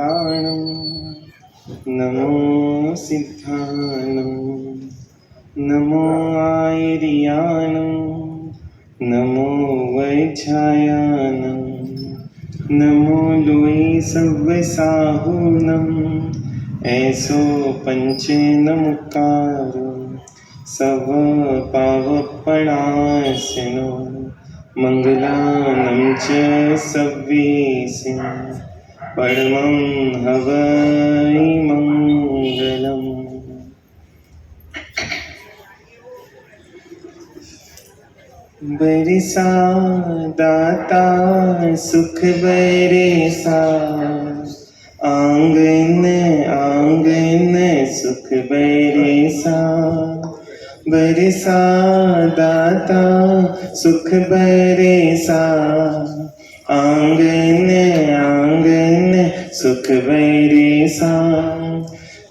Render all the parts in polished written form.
सिद्धाणं नमो सिद्धाणं नमो आयर्याणं नमो वैच्छायानं नमो लोई सव्वसाहूनं ऐसो पंचे नमकारो सव पावपणासिनो मंगलानं च सव्वीसिं परमं हवै मंगलम्। बरसा दाता सुख बरसा आंगन आंगन सुख बरसा बरसा दाता सुख बरसा आंगन आंगन सुख बरसा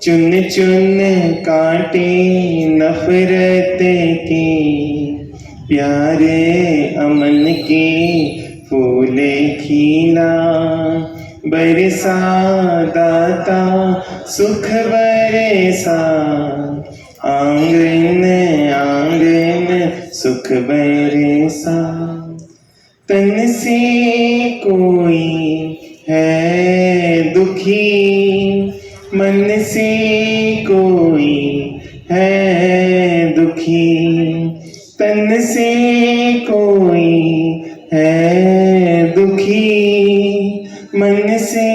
चुन चुन काटे नफरत के प्यारे अमन के फूले खिला बरसा दाता सुख बरसा आंगन आंगन सुख बरसा। तन से कोई है दुखी मन से कोई है दुखी तन से कोई है दुखी मन से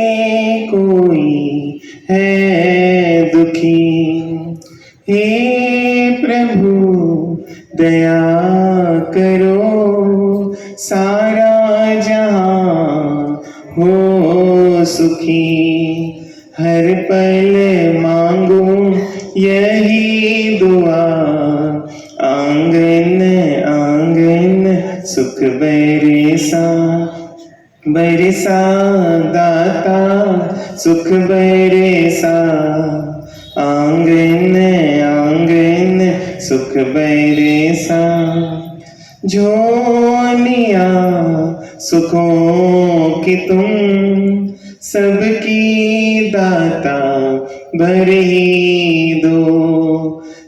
कोई है दुखी। हे प्रभु दया करो सारा जहां हो सुखी हर पल मांगू यही दुआ आंगन आंगन सुख बरसा बरसा दाता सुख बरसा आंगन आंगन सुख बरसा। झोलिया सुखों की तुम सबकी दाता भर ही दो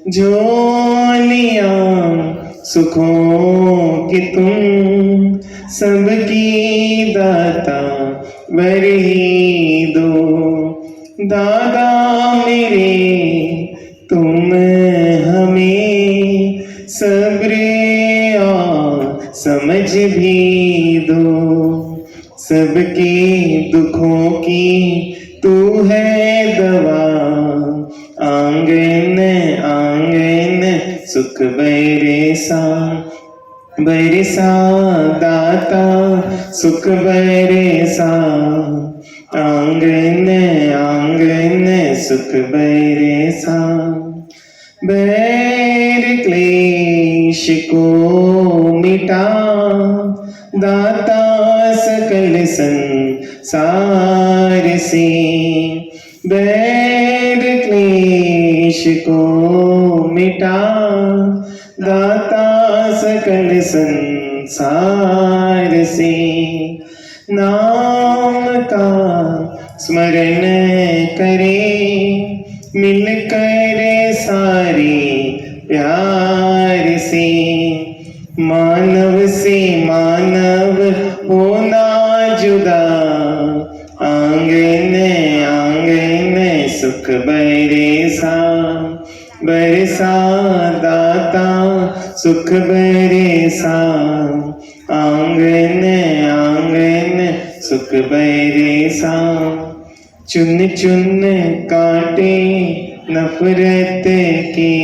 झोलिया सुखों की तुम सबकी दाता भर ही दो। दादा मेरे तुम हमें सब्र और समझ भी दो सबके दुखों की तू है दवा आंगन आंगन सुख बरसा बरसा दाता सुख बरसा आंगन आंगन सुख बरसा। बैर क्लेश को मिटा दाता सकल संसार से बैर क्लेश को मिटा दाता सकल संसार से नाम का स्मरण करे मिलकर सारे प्यार से मानव से मानव होना जुदा आंगन आंगन सुख बरसा बरसा दाता सुख बरसा आंगन आंगन सुख बरसा। चुन चुन काटे नफरत के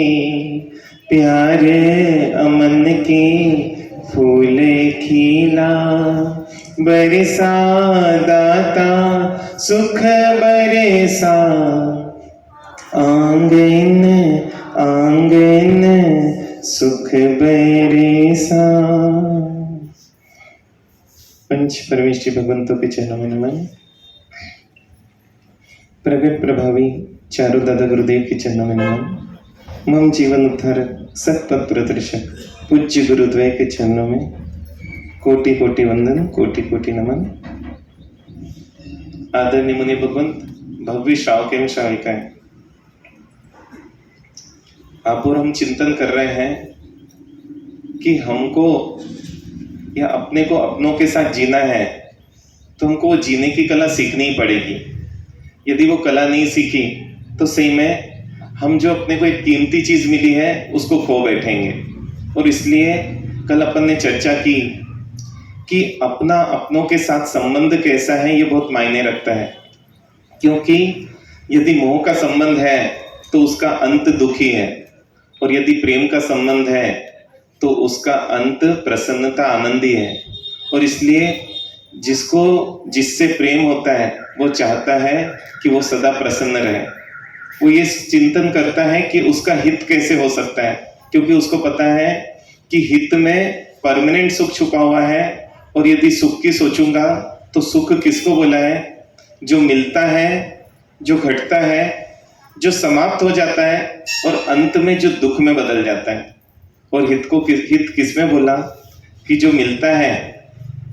प्यारे अमन के फूल खिला बरसा दाता सुख बरसा आंगन आंगन सुख बरसा। पंच परमेश्वरी भगवंतों के चरणों में नमन। प्रगट प्रभावी चारों दादा गुरुदेव के चरणों में नमन। मम जीवन उद्धारक सतपथ प्रदर्शक पूज्य गुरुद्वय के चरणों में कोटि कोटि वंदन, कोटि कोटि नमन। आदरणीय मुनि भगवंत, भव्य श्रावक एवं श्राविकाएं, आप और हम चिंतन कर रहे हैं कि हमको या अपने को अपनों के साथ जीना है तो हमको वो जीने की कला सीखनी ही पड़ेगी। यदि वो कला नहीं सीखी तो सही में हम जो अपने को एक कीमती चीज मिली है उसको खो बैठेंगे। और इसलिए कल अपन ने चर्चा की कि अपना अपनों के साथ संबंध कैसा है ये बहुत मायने रखता है, क्योंकि यदि मोह का संबंध है तो उसका अंत दुखी है, और यदि प्रेम का संबंध है तो उसका अंत प्रसन्नता आनंदी है। और इसलिए जिसको जिससे प्रेम होता है वो चाहता है कि वो सदा प्रसन्न रहे। वो ये चिंतन करता है कि उसका हित कैसे हो सकता है, क्योंकि उसको पता है कि हित में परमानेंट सुख छुपा हुआ है। और यदि सुख की सोचूंगा तो सुख किसको बोला है? जो मिलता है, जो घटता है, जो समाप्त हो जाता है और अंत में जो दुख में बदल जाता है। और हित किसमें बोला? कि जो मिलता है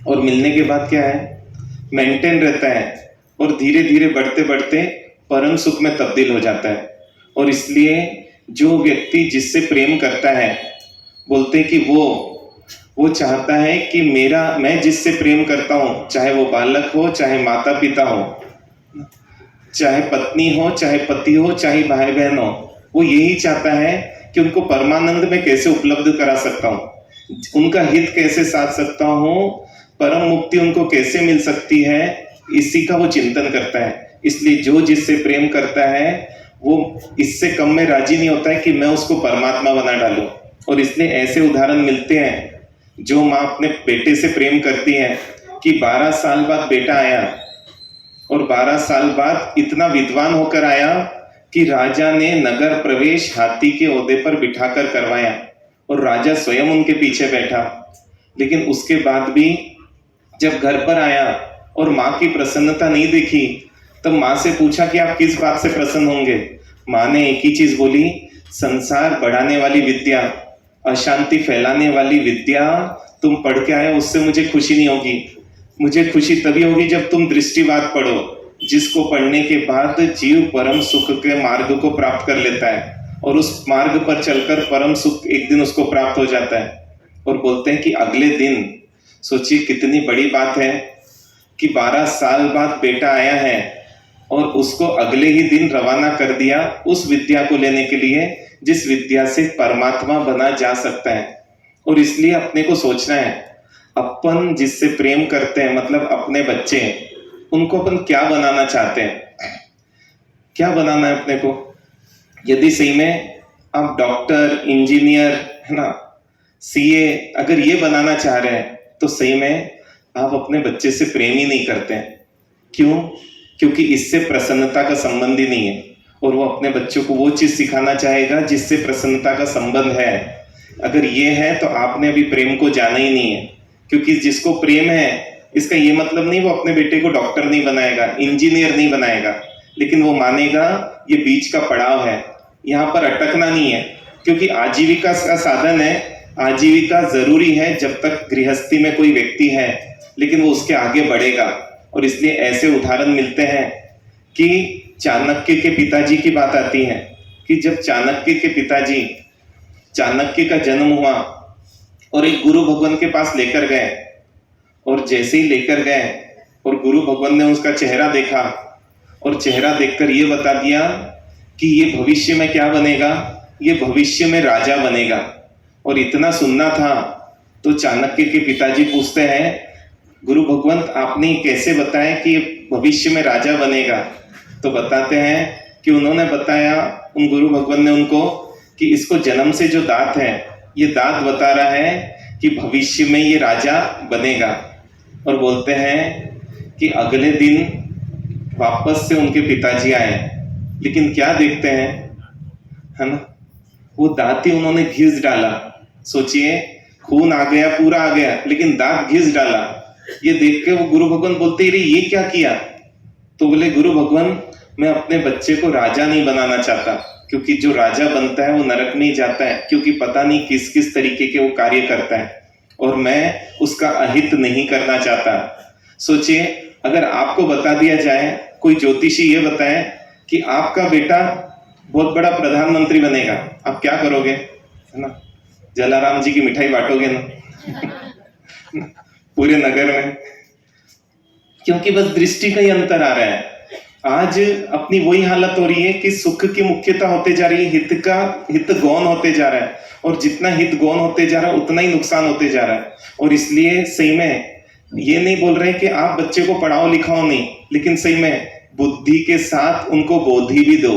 और मिलने के बाद क्या है? मेंटेन रहता है और धीरे धीरे बढ़ते बढ़ते परम सुख में तब्दील हो जाता है। और इसलिए जो व्यक्ति जिससे प्रेम करता है, बोलते हैं कि वो चाहता है कि मैं जिससे प्रेम करता हूँ, चाहे वो बालक हो, चाहे माता पिता हो, चाहे पत्नी हो, चाहे पति हो, चाहे भाई बहन हो, वो यही चाहता है कि उनको परमानंद में कैसे उपलब्ध करा सकता हूँ, उनका हित कैसे साध सकता हूँ, परम मुक्ति उनको कैसे मिल सकती है, इसी का वो चिंतन करता है। इसलिए जो जिससे प्रेम करता है वो इससे कम में राजी नहीं होता है कि मैं उसको परमात्मा बना डालूं। और इसलिए ऐसे उदाहरण मिलते हैं, जो माँ अपने बेटे से प्रेम करती है कि 12 साल बाद बेटा आया और 12 साल बाद इतना विद्वान होकर आया कि राजा ने नगर प्रवेश हाथी के ओहदे पर बिठाकर करवाया और राजा स्वयं उनके पीछे बैठा। लेकिन उसके बाद भी जब घर पर आया और माँ की प्रसन्नता नहीं देखी, तब माँ से पूछा कि आप किस बात से प्रसन्न होंगे? माँ ने एक ही चीज बोली, संसार बढ़ाने वाली विद्या, अशांति फैलाने वाली विद्या तुम पढ़ के आए, उससे मुझे खुशी नहीं होगी। मुझे खुशी तभी होगी जब तुम दृष्टिवाद पढ़ो, जिसको पढ़ने के बाद जीव परम सुख के मार्ग को प्राप्त कर लेता है और उस मार्ग पर चलकर परम सुख एक दिन उसको प्राप्त हो जाता है। और बोलते हैं कि अगले दिन, सोचिए कितनी बड़ी बात है कि 12 साल बाद बेटा आया है और उसको अगले ही दिन रवाना कर दिया उस विद्या को लेने के लिए जिस विद्या से परमात्मा बना जा सकता है। और इसलिए अपने को सोचना है, अपन जिससे प्रेम करते हैं, मतलब अपने बच्चे, उनको अपन क्या बनाना चाहते हैं, क्या बनाना है अपने को। यदि सही में आप डॉक्टर, इंजीनियर, है ना, सीए अगर ये बनाना चाह रहे हैं तो सही में आप अपने बच्चे से प्रेम ही नहीं करते हैं। क्यों? क्योंकि इससे प्रसन्नता का संबंध ही नहीं है। और वो अपने बच्चों को वो चीज सिखाना चाहेगा जिससे प्रसन्नता का संबंध है। अगर ये है तो आपने अभी प्रेम को जाना ही नहीं है। क्योंकि जिसको प्रेम है, इसका ये मतलब नहीं वो अपने बेटे को डॉक्टर नहीं बनाएगा, इंजीनियर नहीं बनाएगा, लेकिन वो मानेगा ये बीच का पड़ाव है, यहाँ पर अटकना नहीं है। क्योंकि आजीविका का साधन है, आजीविका जरूरी है जब तक गृहस्थी में कोई व्यक्ति है, लेकिन वो उसके आगे बढ़ेगा। और इसलिए ऐसे उदाहरण मिलते हैं कि चाणक्य के पिताजी की बात आती है कि जब चाणक्य के पिताजी, चाणक्य का जन्म हुआ और एक गुरु भगवान के पास लेकर गए, और जैसे ही लेकर गए और गुरु भगवान ने उसका चेहरा देखा और चेहरा देखकर ये बता दिया कि ये भविष्य में क्या बनेगा, ये भविष्य में राजा बनेगा। और इतना सुनना था तो चाणक्य के पिताजी पूछते हैं, गुरु भगवंत आपने कैसे बताया कि भविष्य में राजा बनेगा? तो बताते हैं कि उन्होंने बताया, उन गुरु भगवान ने उनको, कि इसको जन्म से जो दांत है, ये दांत बता रहा है कि भविष्य में ये राजा बनेगा। और बोलते हैं कि अगले दिन वापस से उनके पिताजी आए, लेकिन क्या देखते हैं, है ना, वो दांत ही उन्होंने घिस डाला। सोचिए, खून आ गया, पूरा आ गया, लेकिन दांत घिस डाला। ये देख के वो गुरु भगवान बोलते, रे ये क्या किया? तो बोले, गुरु भगवान मैं अपने बच्चे को राजा नहीं बनाना चाहता, क्योंकि जो राजा बनता है वो नरक में ही जाता है, क्योंकि पता नहीं किस किस तरीके के वो कार्य करता है, और मैं उसका अहित नहीं करना चाहता। सोचिए, अगर आपको बता दिया जाए, कोई ज्योतिषी ये बताए कि आपका बेटा बहुत बड़ा प्रधानमंत्री बनेगा, आप क्या करोगे? है ना, जलाराम जी की मिठाई बांटोगे ना पूरे नगर में, क्योंकि बस दृष्टि का ही अंतर आ रहा है। आज अपनी वही हालत हो रही है कि सुख की मुख्यता होते जा रही है, हित गौण होते जा रहा है, और जितना हित गौण होते जा रहा है उतना ही नुकसान होते जा रहा है। और इसलिए सही में ये नहीं बोल रहे कि आप बच्चे को पढ़ाओ लिखाओ नहीं, लेकिन सही में बुद्धि के साथ उनको बोधि भी दो,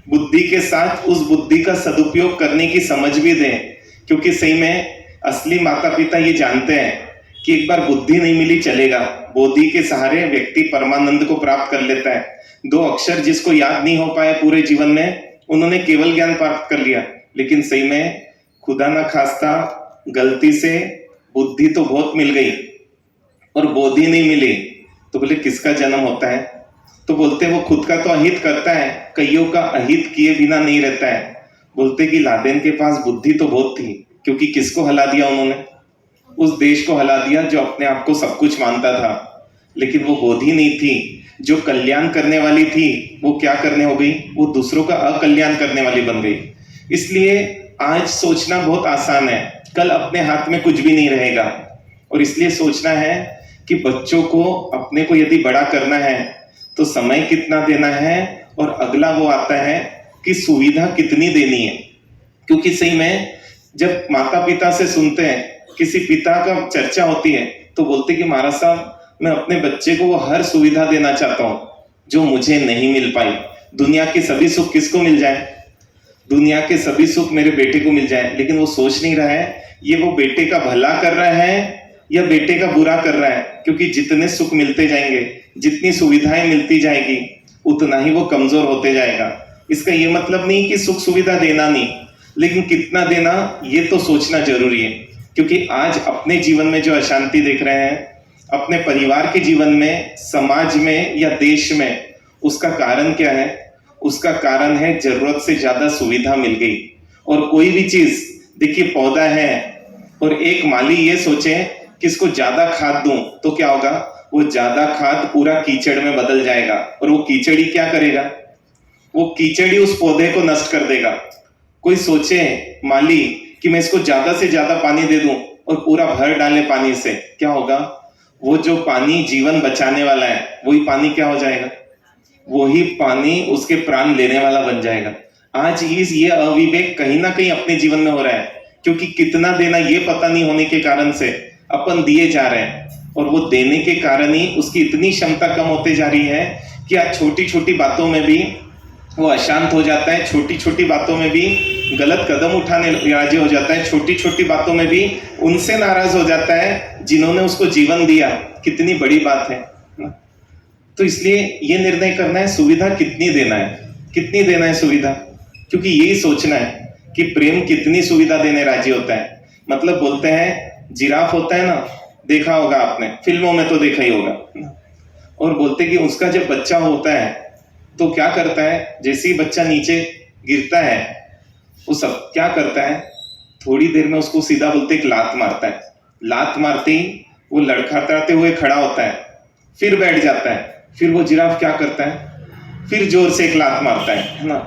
बुद्धि के साथ उस बुद्धि का सदुपयोग करने की समझ भी दें। क्योंकि सही में असली माता पिता ये जानते हैं कि एक बार बुद्धि नहीं मिली चलेगा, बोधि के सहारे व्यक्ति परमानंद को प्राप्त कर लेता है। 2 अक्षर जिसको याद नहीं हो पाए पूरे जीवन में, उन्होंने केवल ज्ञान प्राप्त कर लिया, लेकिन सही में खुदा ना खास्ता गलती से बुद्धि तो बहुत मिल गई और बोधि नहीं मिली, तो बोले किसका जन्म होता है? तो बोलते वो खुद का तो अहित करता है, कईयों का अहित किए बिना नहीं रहता है। बोलते कि लादेन के पास बुद्धि तो बहुत थी, क्योंकि किसको हला दिया उन्होंने? उस देश को हला दिया जो अपने आप को सब कुछ मानता था, लेकिन वो बोधि नहीं थी जो कल्याण करने वाली थी। वो क्या करने हो गई? वो दूसरों का अकल्याण करने वाली बन गई। इसलिए आज सोचना बहुत आसान है, कल अपने हाथ में कुछ भी नहीं रहेगा। और इसलिए सोचना है कि बच्चों को अपने को यदि बड़ा करना है तो समय कितना देना है, और अगला वो आता है कि सुविधा कितनी देनी है। क्योंकि सही में जब माता पिता से सुनते हैं, किसी पिता का चर्चा होती है, तो बोलते कि महाराज साहब मैं अपने बच्चे को वो हर सुविधा देना चाहता हूँ जो मुझे नहीं मिल पाई। दुनिया के सभी सुख किसको मिल जाए? दुनिया के सभी सुख मेरे बेटे को मिल जाए, लेकिन वो सोच नहीं रहा है ये वो बेटे का भला कर रहा है या बेटे का बुरा कर रहा है। क्योंकि जितने सुख मिलते जाएंगे, जितनी सुविधाएं मिलती जाएगी, उतना ही वो कमजोर होते जाएगा। इसका ये मतलब नहीं कि सुख सुविधा देना नहीं, लेकिन कितना देना ये तो सोचना जरूरी है। क्योंकि आज अपने जीवन में जो अशांति देख रहे हैं, अपने परिवार के जीवन में, समाज में या देश में, उसका कारण क्या है? उसका कारण है जरूरत से ज्यादा सुविधा मिल गई। और कोई भी चीज, देखिए पौधा है और एक माली ये सोचे कि इसको ज्यादा खाद दूं तो क्या होगा? वो ज्यादा खाद पूरा कीचड़ में बदल जाएगा, और वो कीचड़ ही क्या करेगा? वो कीचड़ ही उस पौधे को नष्ट कर देगा। कोई सोचे माली कि मैं इसको ज्यादा से ज्यादा पानी दे दूं और पूरा भर डाले पानी से, क्या होगा? वो जो पानी जीवन बचाने वाला है, वही पानी क्या हो जाएगा? वही पानी उसके प्राण लेने वाला बन जाएगा। आज ये अविवेक कहीं ना कहीं अपने जीवन में हो रहा है, क्योंकि कितना देना ये पता नहीं होने के कारण से अपन दिए जा रहे हैं, और वो देने के कारण ही उसकी इतनी क्षमता कम होते जा रही है कि आज छोटी छोटी बातों में भी वो अशांत हो जाता है, छोटी छोटी बातों में भी गलत कदम उठाने राजी हो जाता है, छोटी छोटी बातों में भी उनसे नाराज हो जाता है जिन्होंने उसको जीवन दिया। कितनी बड़ी बात है। तो इसलिए ये निर्णय करना है सुविधा कितनी देना है, कितनी देना है सुविधा। क्योंकि यही सोचना है कि प्रेम कितनी सुविधा देने राजी होता है। मतलब बोलते हैं जिराफ होता है ना, देखा होगा आपने, फिल्मों में तो देखा ही होगा। और बोलते कि उसका जब बच्चा होता है तो क्या करता है? जैसे ही बच्चा नीचे गिरता है, वो सब क्या करता है? थोड़ी देर में उसको सीधा बोलते एक लात मारता है। लात मारते ही वो लड़खड़ाते हुए खड़ा होता है, फिर बैठ जाता है। फिर वो जिराफ क्या करता है? फिर जोर से एक लात मारता है ना।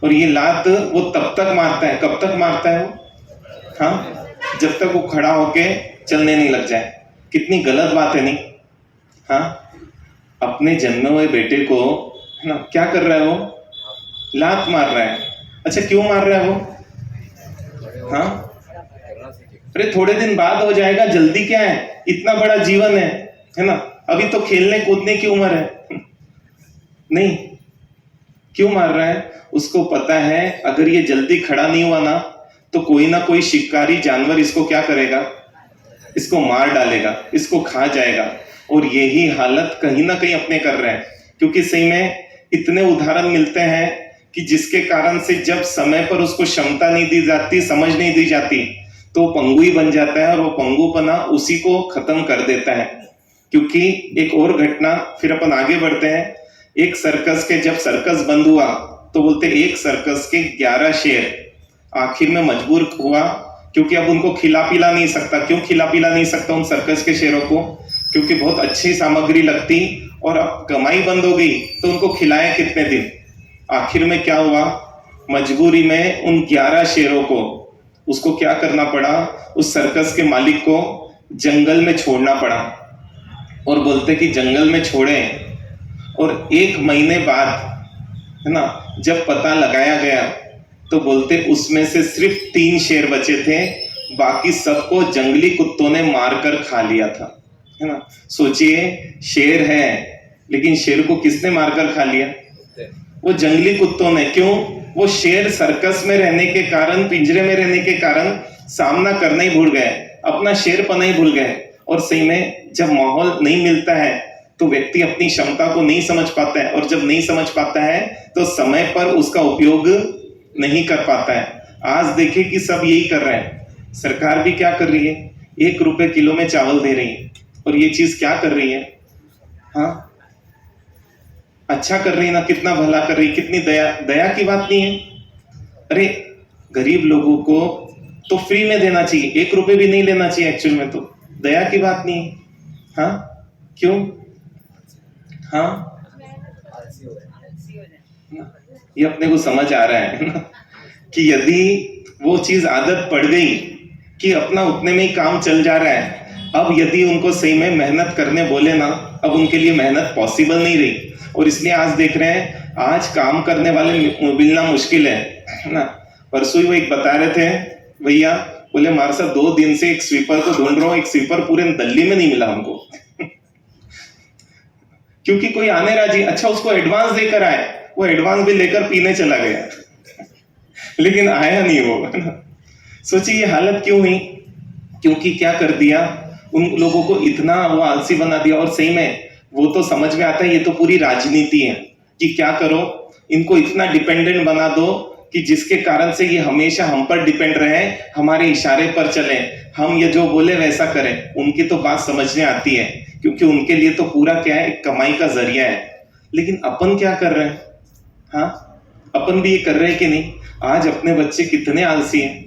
और ये लात वो तब तक मारता है, कब तक मारता है वो? हाँ, जब तक वो खड़ा होके चलने नहीं लग जाए। कितनी गलत बात है नहीं? हाँ, अपने जन्मे हुए बेटे को, है ना, क्या कर रहा है वो? लात मार रहा है। अच्छा, क्यों मार रहा है वो? हाँ, अरे थोड़े दिन बाद हो जाएगा, जल्दी क्या है? इतना बड़ा जीवन है ना, अभी तो खेलने कूदने की उम्र है। नहीं, क्यों मार रहा है? उसको पता है अगर ये जल्दी खड़ा नहीं हुआ ना तो कोई ना कोई शिकारी जानवर इसको क्या करेगा? इसको मार डालेगा, इसको खा जाएगा। और यही हालत कहीं ना कहीं अपने कर रहे हैं। क्योंकि सही में इतने उदाहरण मिलते हैं कि जिसके कारण से जब समय पर उसको क्षमता नहीं दी जाती, समझ नहीं दी जाती, तो पंगु ही बन जाता है, और वो पंगुपना उसी को खत्म कर देता है। क्योंकि एक और घटना, फिर अपन आगे बढ़ते हैं। एक सर्कस के जब सर्कस बंद हुआ तो बोलते एक सर्कस के 11 शेर आखिर में मजबूर हुआ, क्योंकि अब उनको खिला पिला नहीं सकता। क्यों खिला पिला नहीं सकता उन सर्कस के शेरों को? क्योंकि बहुत अच्छी सामग्री लगती, और अब कमाई बंद हो गई तो उनको खिलाएं कितने दिन। आखिर में क्या हुआ, मजबूरी में उन 11 शेरों को, उसको क्या करना पड़ा, उस सर्कस के मालिक को जंगल में छोड़ना पड़ा। और बोलते कि जंगल में छोड़ें, और 1 महीने बाद, है ना, जब पता लगाया गया तो बोलते उसमें से सिर्फ 3 शेर बचे थे, बाकी सबको जंगली कुत्तों ने मारकर खा लिया था, है ना। सोचिए, शेर है लेकिन शेर को किसने मारकर खा लिया? वो जंगली कुत्तों ने। क्यों? वो शेर सर्कस में रहने के कारण, पिंजरे में रहने के कारण सामना करना ही भूल गए, अपना शेरपना ही भूल गए। और सही में जब माहौल नहीं मिलता है तो व्यक्ति अपनी क्षमता को नहीं समझ पाता है, और जब नहीं समझ पाता है तो समय पर उसका उपयोग नहीं कर पाता है। आज देखिए कि सब यही कर रहे हैं। सरकार भी क्या कर रही है, 1 रुपए किलो में चावल दे रही है, और ये चीज क्या कर रही है? हाँ, अच्छा कर रही है ना, कितना भला कर रही है, कितनी दया, दया की बात नहीं है। अरे गरीब लोगों को तो फ्री में देना चाहिए, 1 रुपए भी नहीं लेना चाहिए एक्चुअल में, तो दया की बात नहीं है। हाँ, क्यों? हाँ, ये अपने को समझ आ रहा है ना कि यदि वो चीज आदत पड़ गई कि अपना उतने में ही काम चल जा रहा है, अब यदि उनको सही में मेहनत करने बोले ना, अब उनके लिए मेहनत पॉसिबल नहीं रही। और इसलिए आज देख रहे हैं, आज काम करने वाले मिलना मुश्किल है ना। परसों ही वो एक बता रहे थे भैया, बोले हमारे साथ 2 दिन से एक स्वीपर को ढूंढ रहा हूँ, एक स्वीपर पूरे दिल्ली में नहीं मिला हमको क्योंकि कोई आने राजी। अच्छा, उसको एडवांस देकर आए, वो एडवांस भी लेकर पीने चला गया लेकिन आया नहीं वो। सोचिए ये हालत क्यों हुई? क्योंकि क्या कर दिया, उन लोगों को इतना वो आलसी बना दिया। और सही में वो तो समझ में आता है, ये तो पूरी राजनीति है कि क्या करो, इनको इतना डिपेंडेंट बना दो कि जिसके कारण से ये हमेशा हम पर डिपेंड रहे, हमारे इशारे पर चले, हम ये जो बोले वैसा करें। उनकी तो बात समझने आती है, क्योंकि उनके लिए तो पूरा क्या है, एक कमाई का जरिया है। लेकिन अपन क्या कर रहे हैं? हाँ, अपन भी ये कर रहे हैं कि नहीं? आज अपने बच्चे कितने आलसी हैं,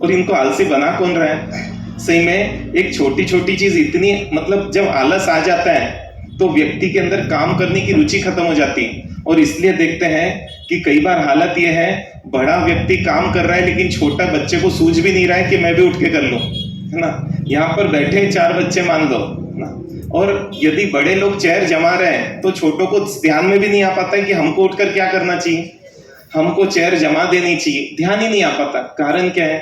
और इनको आलसी बना कौन रहा है? सही में एक छोटी छोटी चीज इतनी, मतलब जब आलस आ जाता है तो व्यक्ति के अंदर काम करने की रुचि खत्म हो जाती है। और इसलिए देखते हैं कि कई बार हालत यह है, बड़ा व्यक्ति काम कर रहा है लेकिन छोटा बच्चे को सूझ भी नहीं रहा है कि मैं भी उठ के कर लूं, है ना। यहाँ पर बैठे 4 बच्चे मान लो ना, और यदि बड़े लोग चेयर जमा रहे हैं तो छोटों को ध्यान में भी नहीं आ पाता है कि हमको उठकर क्या करना चाहिए, हमको चेयर जमा देनी चाहिए, ध्यान ही नहीं आ पाता। कारण क्या है?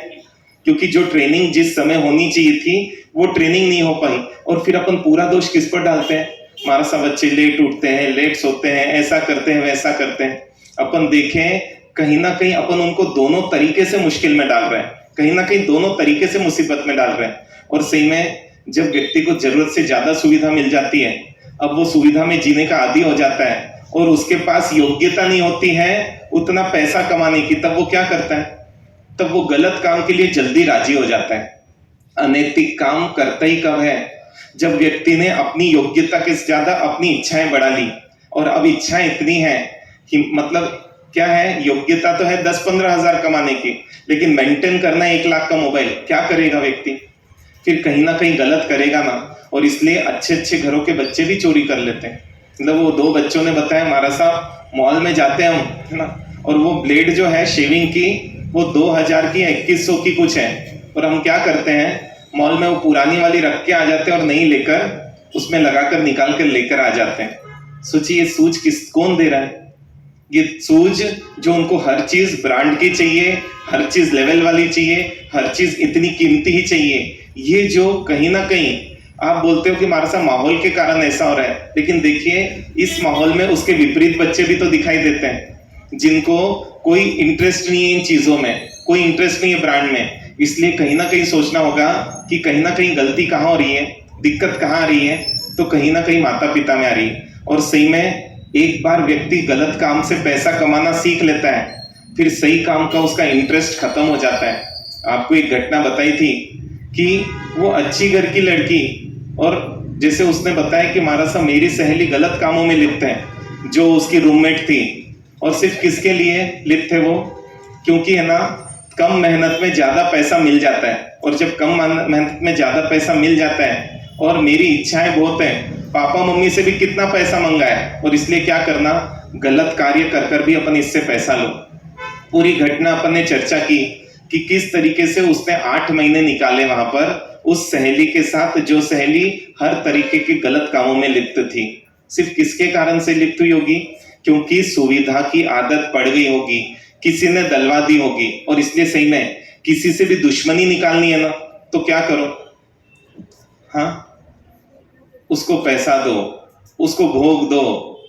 क्योंकि जो ट्रेनिंग जिस समय होनी चाहिए थी वो ट्रेनिंग नहीं हो पाई। और फिर अपन पूरा दोष किस पर डालते हैं? हमारा सब बच्चे लेट उठते हैं, लेट सोते हैं, ऐसा करते हैं, वैसा करते हैं। अपन देखें, कहीं ना कहीं अपन उनको दोनों तरीके से मुश्किल में डाल रहे हैं, कहीं ना कहीं दोनों तरीके से मुसीबत में डाल रहे हैं। और सही में जब व्यक्ति को जरूरत से ज्यादा सुविधा मिल जाती है, अब वो सुविधा में जीने का आदी हो जाता है, और उसके पास योग्यता नहीं होती है उतना पैसा कमाने की, तब वो क्या करता है? तब वो गलत काम के लिए जल्दी राजी हो जाता है। अनैतिक काम करता ही कब है? जब व्यक्ति ने अपनी योग्यता के ज्यादा अपनी इच्छाएं बढ़ा ली, और अब इच्छाएं इतनी है कि मतलब क्या है, योग्यता तो है 10-15 हजार कमाने की, लेकिन मेंटेन करना 1 लाख का मोबाइल, क्या करेगा व्यक्ति? फिर कहीं ना कहीं गलत करेगा ना। और इसलिए अच्छे अच्छे घरों के बच्चे भी चोरी कर लेते हैं। मतलब वो 2 बच्चों ने बताया, हमारा साहब मॉल में जाते हैं हम, है ना, और वो ब्लेड जो है शेविंग की वो 2000 की 2100 की कुछ है, और हम क्या करते हैं, मॉल में वो पुरानी वाली रख के आ जाते हैं और नहीं लेकर उसमें लगाकर निकाल कर लेकर आ जाते हैं। सोचिए ये सूझ कौन दे रहा है? ये सूझ जो उनको हर चीज ब्रांड की चाहिए, हर चीज लेवल वाली चाहिए, हर चीज इतनी कीमती ही चाहिए। ये जो कहीं ना कहीं आप बोलते हो कि हमारा सा माहौल के कारण ऐसा हो रहा है, लेकिन देखिए इस माहौल में उसके विपरीत बच्चे भी तो दिखाई देते हैं, जिनको कोई इंटरेस्ट नहीं है इन चीजों में, कोई इंटरेस्ट नहीं है ब्रांड में। इसलिए कहीं ना कहीं सोचना होगा कि कहीं ना कहीं गलती कहाँ हो रही है, दिक्कत कहाँ आ रही है, तो कहीं ना कहीं माता पिता में आ रही है। और सही में एक बार व्यक्ति गलत काम से पैसा कमाना सीख लेता है, फिर सही काम का उसका इंटरेस्ट खत्म हो जाता है। आपको एक घटना बताई थी कि वो अच्छी घर की लड़की, और जैसे उसने बताया कि हमारा सा मेरी सहेली गलत कामों में लिप्त है, जो उसकी रूममेट थी, और सिर्फ किसके लिए लिप्त थे वो? क्योंकि है ना, कम मेहनत में ज्यादा पैसा मिल जाता है, और जब कम मेहनत में ज्यादा पैसा मिल जाता है और मेरी इच्छाएं बहुत है, पापा मम्मी से भी कितना पैसा मंगा है, और इसलिए क्या करना, गलत कार्य कर कर भी अपन इससे पैसा लो। पूरी घटना अपन ने चर्चा की कि किस तरीके से उसने 8 महीने निकाले वहां पर उस सहेली के साथ, जो सहेली हर तरीके के गलत कामों में लिप्त थी। सिर्फ किसके कारण से लिप्त हुई होगी? क्योंकि सुविधा की आदत पड़ गई होगी, किसी ने दलवा दी होगी, और इसलिए सही में किसी से भी दुश्मनी निकालनी है ना, तो क्या करो, हाँ, उसको पैसा दो, उसको भोग दो,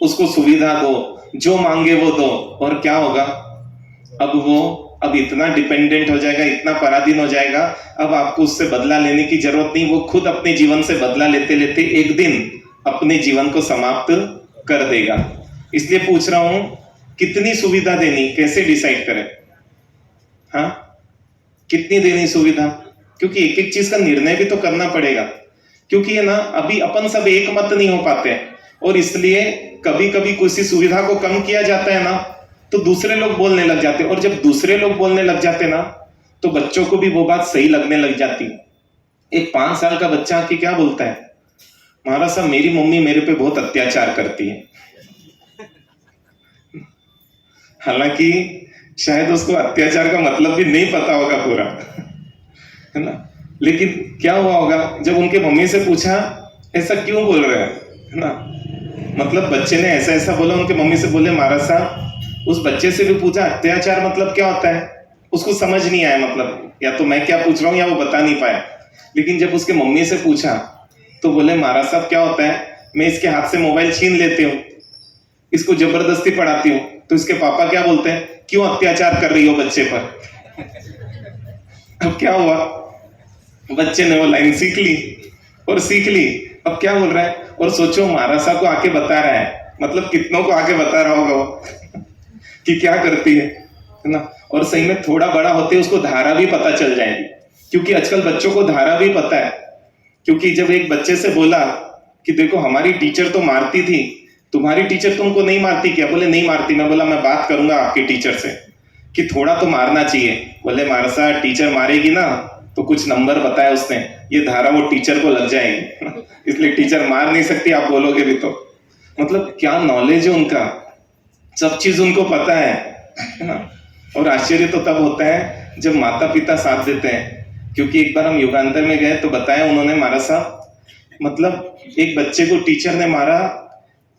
उसको सुविधा दो, जो मांगे वो दो, और क्या होगा, अब इतना डिपेंडेंट हो जाएगा, इतना पराधीन हो जाएगा, अब आपको उससे बदला लेने की जरूरत नहीं, वो खुद अपने जीवन से बदला लेते लेते एक दिन अपने जीवन को समाप्त कर देगा। इसलिए पूछ रहा हूं, कितनी सुविधा देनी, कैसे डिसाइड करें, हाँ, कितनी देनी सुविधा, क्योंकि एक एक चीज का निर्णय भी तो करना पड़ेगा। क्योंकि है ना, अभी अपन सब एक मत नहीं हो पाते, और इसलिए कभी कभी किसी सुविधा को कम किया जाता है ना, तो दूसरे लोग बोलने लग जाते, और जब दूसरे लोग बोलने लग जाते ना, तो बच्चों को भी वो बात सही लगने लग जाती। एक 5 साल का बच्चा आके क्या बोलता है, महाराज साहब मेरी मम्मी मेरे पे बहुत अत्याचार करती है। हालांकि शायद उसको अत्याचार का मतलब भी नहीं पता होगा पूरा, है ना, लेकिन क्या हुआ होगा जब उनके मम्मी से पूछा ऐसा क्यों बोल रहे हैं, है ना, मतलब बच्चे ने ऐसा ऐसा बोला, उनके मम्मी से बोले महाराज साहब, उस बच्चे से भी पूछा अत्याचार मतलब क्या होता है, उसको समझ नहीं आया, मतलब या तो मैं क्या पूछ रहा हूँ या वो बता नहीं पाया। लेकिन जब उसके मम्मी से पूछा तो बोले महाराज साहब क्या होता है, मैं इसके हाथ से मोबाइल छीन लेती हूँ, इसको जबरदस्ती पढ़ाती हूँ, तो इसके पापा क्या बोलते हैं, क्यों अत्याचार कर रही हो बच्चे पर। अब क्या हुआ, बच्चे ने वो लाइन सीख ली, और सीख ली, अब क्या बोल रहा है, और सोचो महाराज साहब को आके बता रहा है, मतलब कितनों को आके बता रहा होगा वो कि क्या करती है ना। और सही में थोड़ा बड़ा होते उसको धारा भी पता चल जाएगी, क्योंकि आजकल बच्चों को धारा भी पता है। क्योंकि जब एक बच्चे से बोला कि देखो हमारी टीचर तो मारती थी, तुम्हारी टीचर तुमको नहीं मारती क्या, बोले नहीं मारती। मैं बोला मैं बात करूंगा आपके टीचर से कि थोड़ा तो मारना चाहिए। बोले महाराज साहब टीचर मारेगी ना तो कुछ नंबर बताया उसने, ये धारा वो टीचर को लग जाएगी, इसलिए टीचर मार नहीं सकती, आप बोलोगे भी तो। मतलब क्या नॉलेज है उनका, सब चीज उनको पता है ना। और आश्चर्य तो तब होता है जब माता पिता साथ देते हैं। क्योंकि एक बार हम युगांतर में गए तो बताया उन्होंने, महाराज साहब मतलब एक बच्चे को टीचर ने मारा,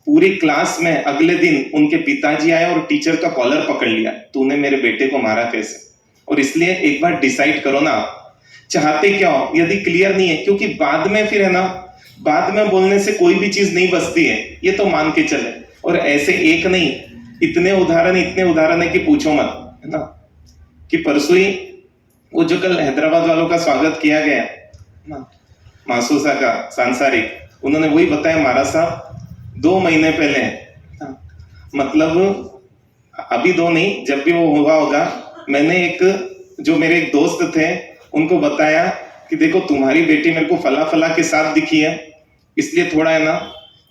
पूरी क्लास में अगले दिन उनके पिताजी आए और टीचर का कॉलर पकड़ लिया, तूने मेरे बेटे को मारा कैसे। और इसलिए एक बार डिसाइड करो ना, चाहते क्या हो, यदि क्लियर नहीं है, क्योंकि बाद में फिर है ना, बाद में बोलने से कोई भी चीज नहीं बचती है, ये तो मान के चले। और ऐसे एक नहीं, इतने उदाहरण है कि पूछो मत, है ना। कि परसों ही वो जो कल हैदराबाद वालों का स्वागत किया गया ना, मासूसा का सांसारिक, उन्होंने वही बताया महाराज साहब 2 महीने पहले, मतलब अभी 2 नहीं, जब भी वो हुआ होगा, मैंने एक जो मेरे एक दोस्त थे उनको बताया कि देखो तुम्हारी बेटी मेरे को फला फला के साथ दिखी है, इसलिए थोड़ा है ना।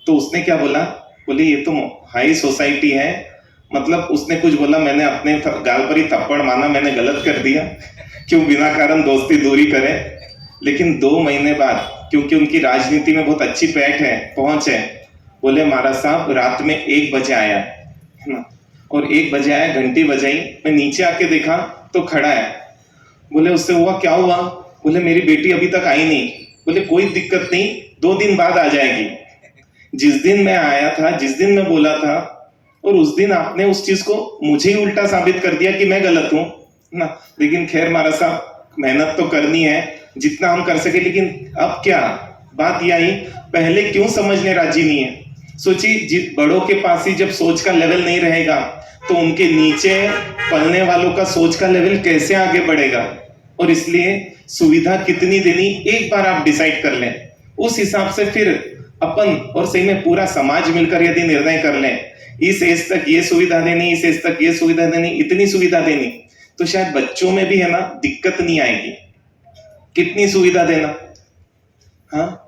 तो उसने क्या बोला, बोले ये तो हाई सोसाइटी है, मतलब उसने कुछ बोला, मैंने अपने गाल पर ही थप्पड़ माना, मैंने गलत कर दिया, क्यों बिना कारण दोस्ती दूरी करें। लेकिन 2 महीने बाद, क्योंकि उनकी राजनीति में बहुत अच्छी पहुंच है, बोले महाराज साहब रात में 1 बजे आया, है ना, और 1 बजे आया, घंटी बजाई, मैं नीचे आके देखा तो खड़ा है। बोले उससे हुआ क्या हुआ, बोले मेरी बेटी अभी तक आई नहीं। बोले कोई दिक्कत नहीं, 2 दिन बाद आ जाएगी। जिस दिन मैं आया था, जिस दिन मैं बोला था, और उस दिन आपने उस चीज को मुझे ही उल्टा साबित कर दिया कि मैं गलत हूं ना। लेकिन खैर महाराज साहब मेहनत तो करनी है जितना हम कर सके, लेकिन अब क्या बात यह आई, पहले क्यों समझने राजी नहीं है। सोचिए बड़ों के पास ही जब सोच का लेवल नहीं रहेगा तो उनके नीचे पलने वालों का सोच का लेवल कैसे आगे बढ़ेगा। और इसलिए सुविधा कितनी देनी एक बार आप डिसाइड कर लें, उस हिसाब से फिर अपन और सही में पूरा समाज मिलकर यदि निर्णय कर लें, इस एज तक ये सुविधा देनी, इस एज तक ये सुविधा देनी, इतनी सुविधा देनी, तो शायद बच्चों में भी है ना दिक्कत नहीं आएगी। कितनी सुविधा देना, हाँ,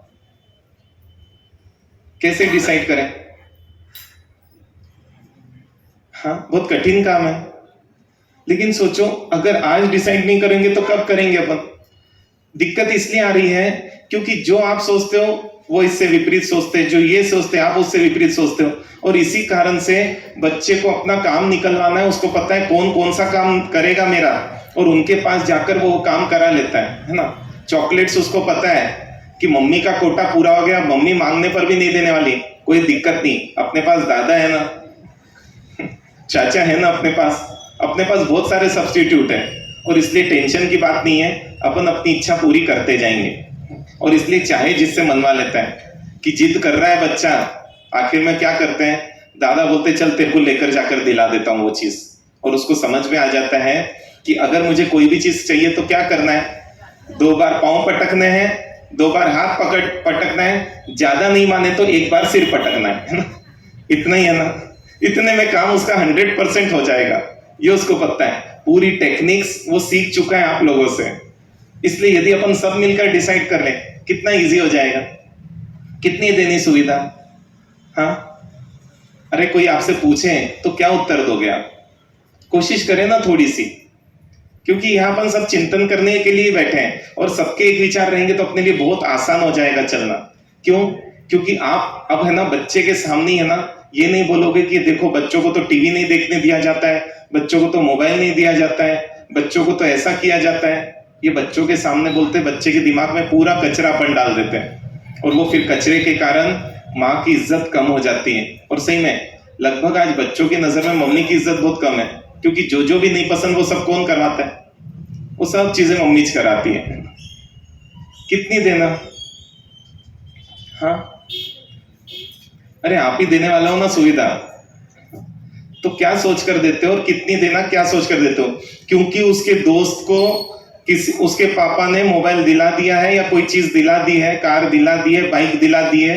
कैसे डिसाइड करें, हाँ, बहुत कठिन काम है। लेकिन सोचो अगर आज डिसाइड नहीं करेंगे तो कब करेंगे अपन। दिक्कत इसलिए आ रही है क्योंकि जो आप सोचते हो वो इससे विपरीत सोचते हैं, जो ये सोचते हैं आप उससे विपरीत सोचते हो, और इसी कारण से बच्चे को अपना काम निकलवाना है, उसको पता है कौन कौन सा काम करेगा मेरा, और उनके पास जाकर वो काम करा लेता है ना। चॉकलेट्स उसको पता है कि मम्मी का कोटा पूरा हो गया, मम्मी मांगने पर भी नहीं देने वाली, कोई दिक्कत नहीं, अपने पास दादा है ना, चाचा है ना, अपने पास बहुत सारे सब्स्टिट्यूट है, और इसलिए टेंशन की बात नहीं है, अपन अपनी इच्छा पूरी करते जाएंगे। और इसलिए चाहे जिससे मनवा लेता है कि जिद कर रहा है बच्चा, आखिर में क्या करते हैं, दादा बोलते चल तेरे को लेकर जाकर दिला देता हूँ वो चीज, और उसको समझ में आ जाता है कि अगर मुझे कोई भी चीज चाहिए तो क्या करना है, 2 बार पांव पटकने हैं, 2 बार हाथ पटकना है, ज्यादा नहीं माने तो 1 बार सिर पटकना है ना, इतना ही है ना, इतने में काम उसका 100% हो जाएगा, ये उसको पता है, पूरी टेक्निक्स वो सीख चुका है आप लोगों से। इसलिए यदि अपन सब मिलकर डिसाइड कर लें कितना इजी हो जाएगा, कितनी देनी सुविधा। हाँ, अरे कोई आपसे पूछे तो क्या उत्तर दोगे आप, कोशिश करें ना थोड़ी सी, क्योंकि यहाँ अपन सब चिंतन करने के लिए बैठे हैं, और सबके एक विचार रहेंगे तो अपने लिए बहुत आसान हो जाएगा चलना। क्यों? क्योंकि आप अब है ना बच्चे के सामने है ना, ये नहीं बोलोगे कि देखो बच्चों को तो टीवी नहीं देखने दिया जाता है, बच्चों को तो मोबाइल नहीं दिया जाता है, बच्चों को तो ऐसा किया जाता है, ये बच्चों के सामने बोलते बच्चे के दिमाग में पूरा कचरापन डाल देते हैं, और वो फिर कचरे के कारण माँ की इज्जत कम हो जाती है। और सही में लगभग आज बच्चों की नजर में मम्मी की इज्जत बहुत कम है, क्योंकि जो भी नहीं पसंद वो सब कौन करवाता है, वो सब चीजें मम्मी कराती है। कितनी देना? हाँ, अरे आप ही देने वाला हो ना सुविधा, तो क्या सोच कर देते हो, और कितनी देना क्या सोच कर देते हो, क्योंकि उसके दोस्त को उसके पापा ने मोबाइल दिला दिया है, या कोई चीज दिला दी है, कार दिला दी है, बाइक दिला दी है,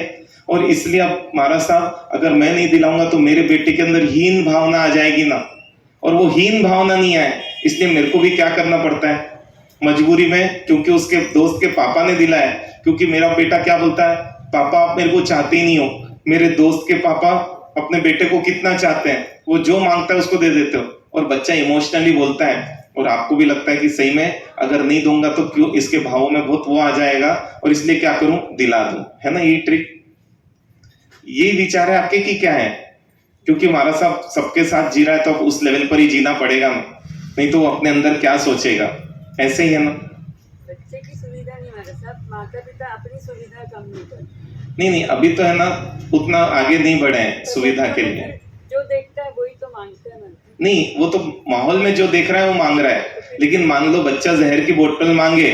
और इसलिए अब महाराज साहब अगर मैं नहीं दिलाऊंगा तो मेरे बेटे के अंदर हीन भावना आ जाएगी ना, और वो हीन भावना नहीं आए इसलिए मेरे को भी क्या करना पड़ता है मजबूरी में, क्योंकि उसके दोस्त के पापा ने दिलाया है, क्योंकि मेरा बेटा क्या बोलता है, पापा आप मेरे को चाहते ही नहीं हो, मेरे दोस्त के पापा अपने बेटे को कितना चाहते हैं, वो जो मांगता है उसको दे देते हो, और बच्चा इमोशनली बोलता है, और आपको भी लगता है कि सही में अगर नहीं दूंगा तो क्यों, इसके भावों में बहुत वो आ जाएगा, और इसलिए क्या करूं, दिला दूं, है ना, ये ट्रिक, ये विचार है आपके कि क्या है, क्योंकि हमारा सब सबके साथ जी रहा है तो अब उस लेवल पर ही जीना पड़ेगा, नहीं तो वो अपने अंदर क्या सोचेगा, ऐसे ही है ना। बच्चे की सुविधा नहीं मारा साहब, माता पिता अपनी सुविधा कम नहीं करते। नहीं अभी तो है ना उतना आगे नहीं बढ़े हैं तो सुविधा के लिए, जो देखता है वही तो मांगते हैं ना। नहीं वो तो माहौल में जो देख रहा है वो मांग रहा है, लेकिन मान लो बच्चा जहर की बोतल मांगे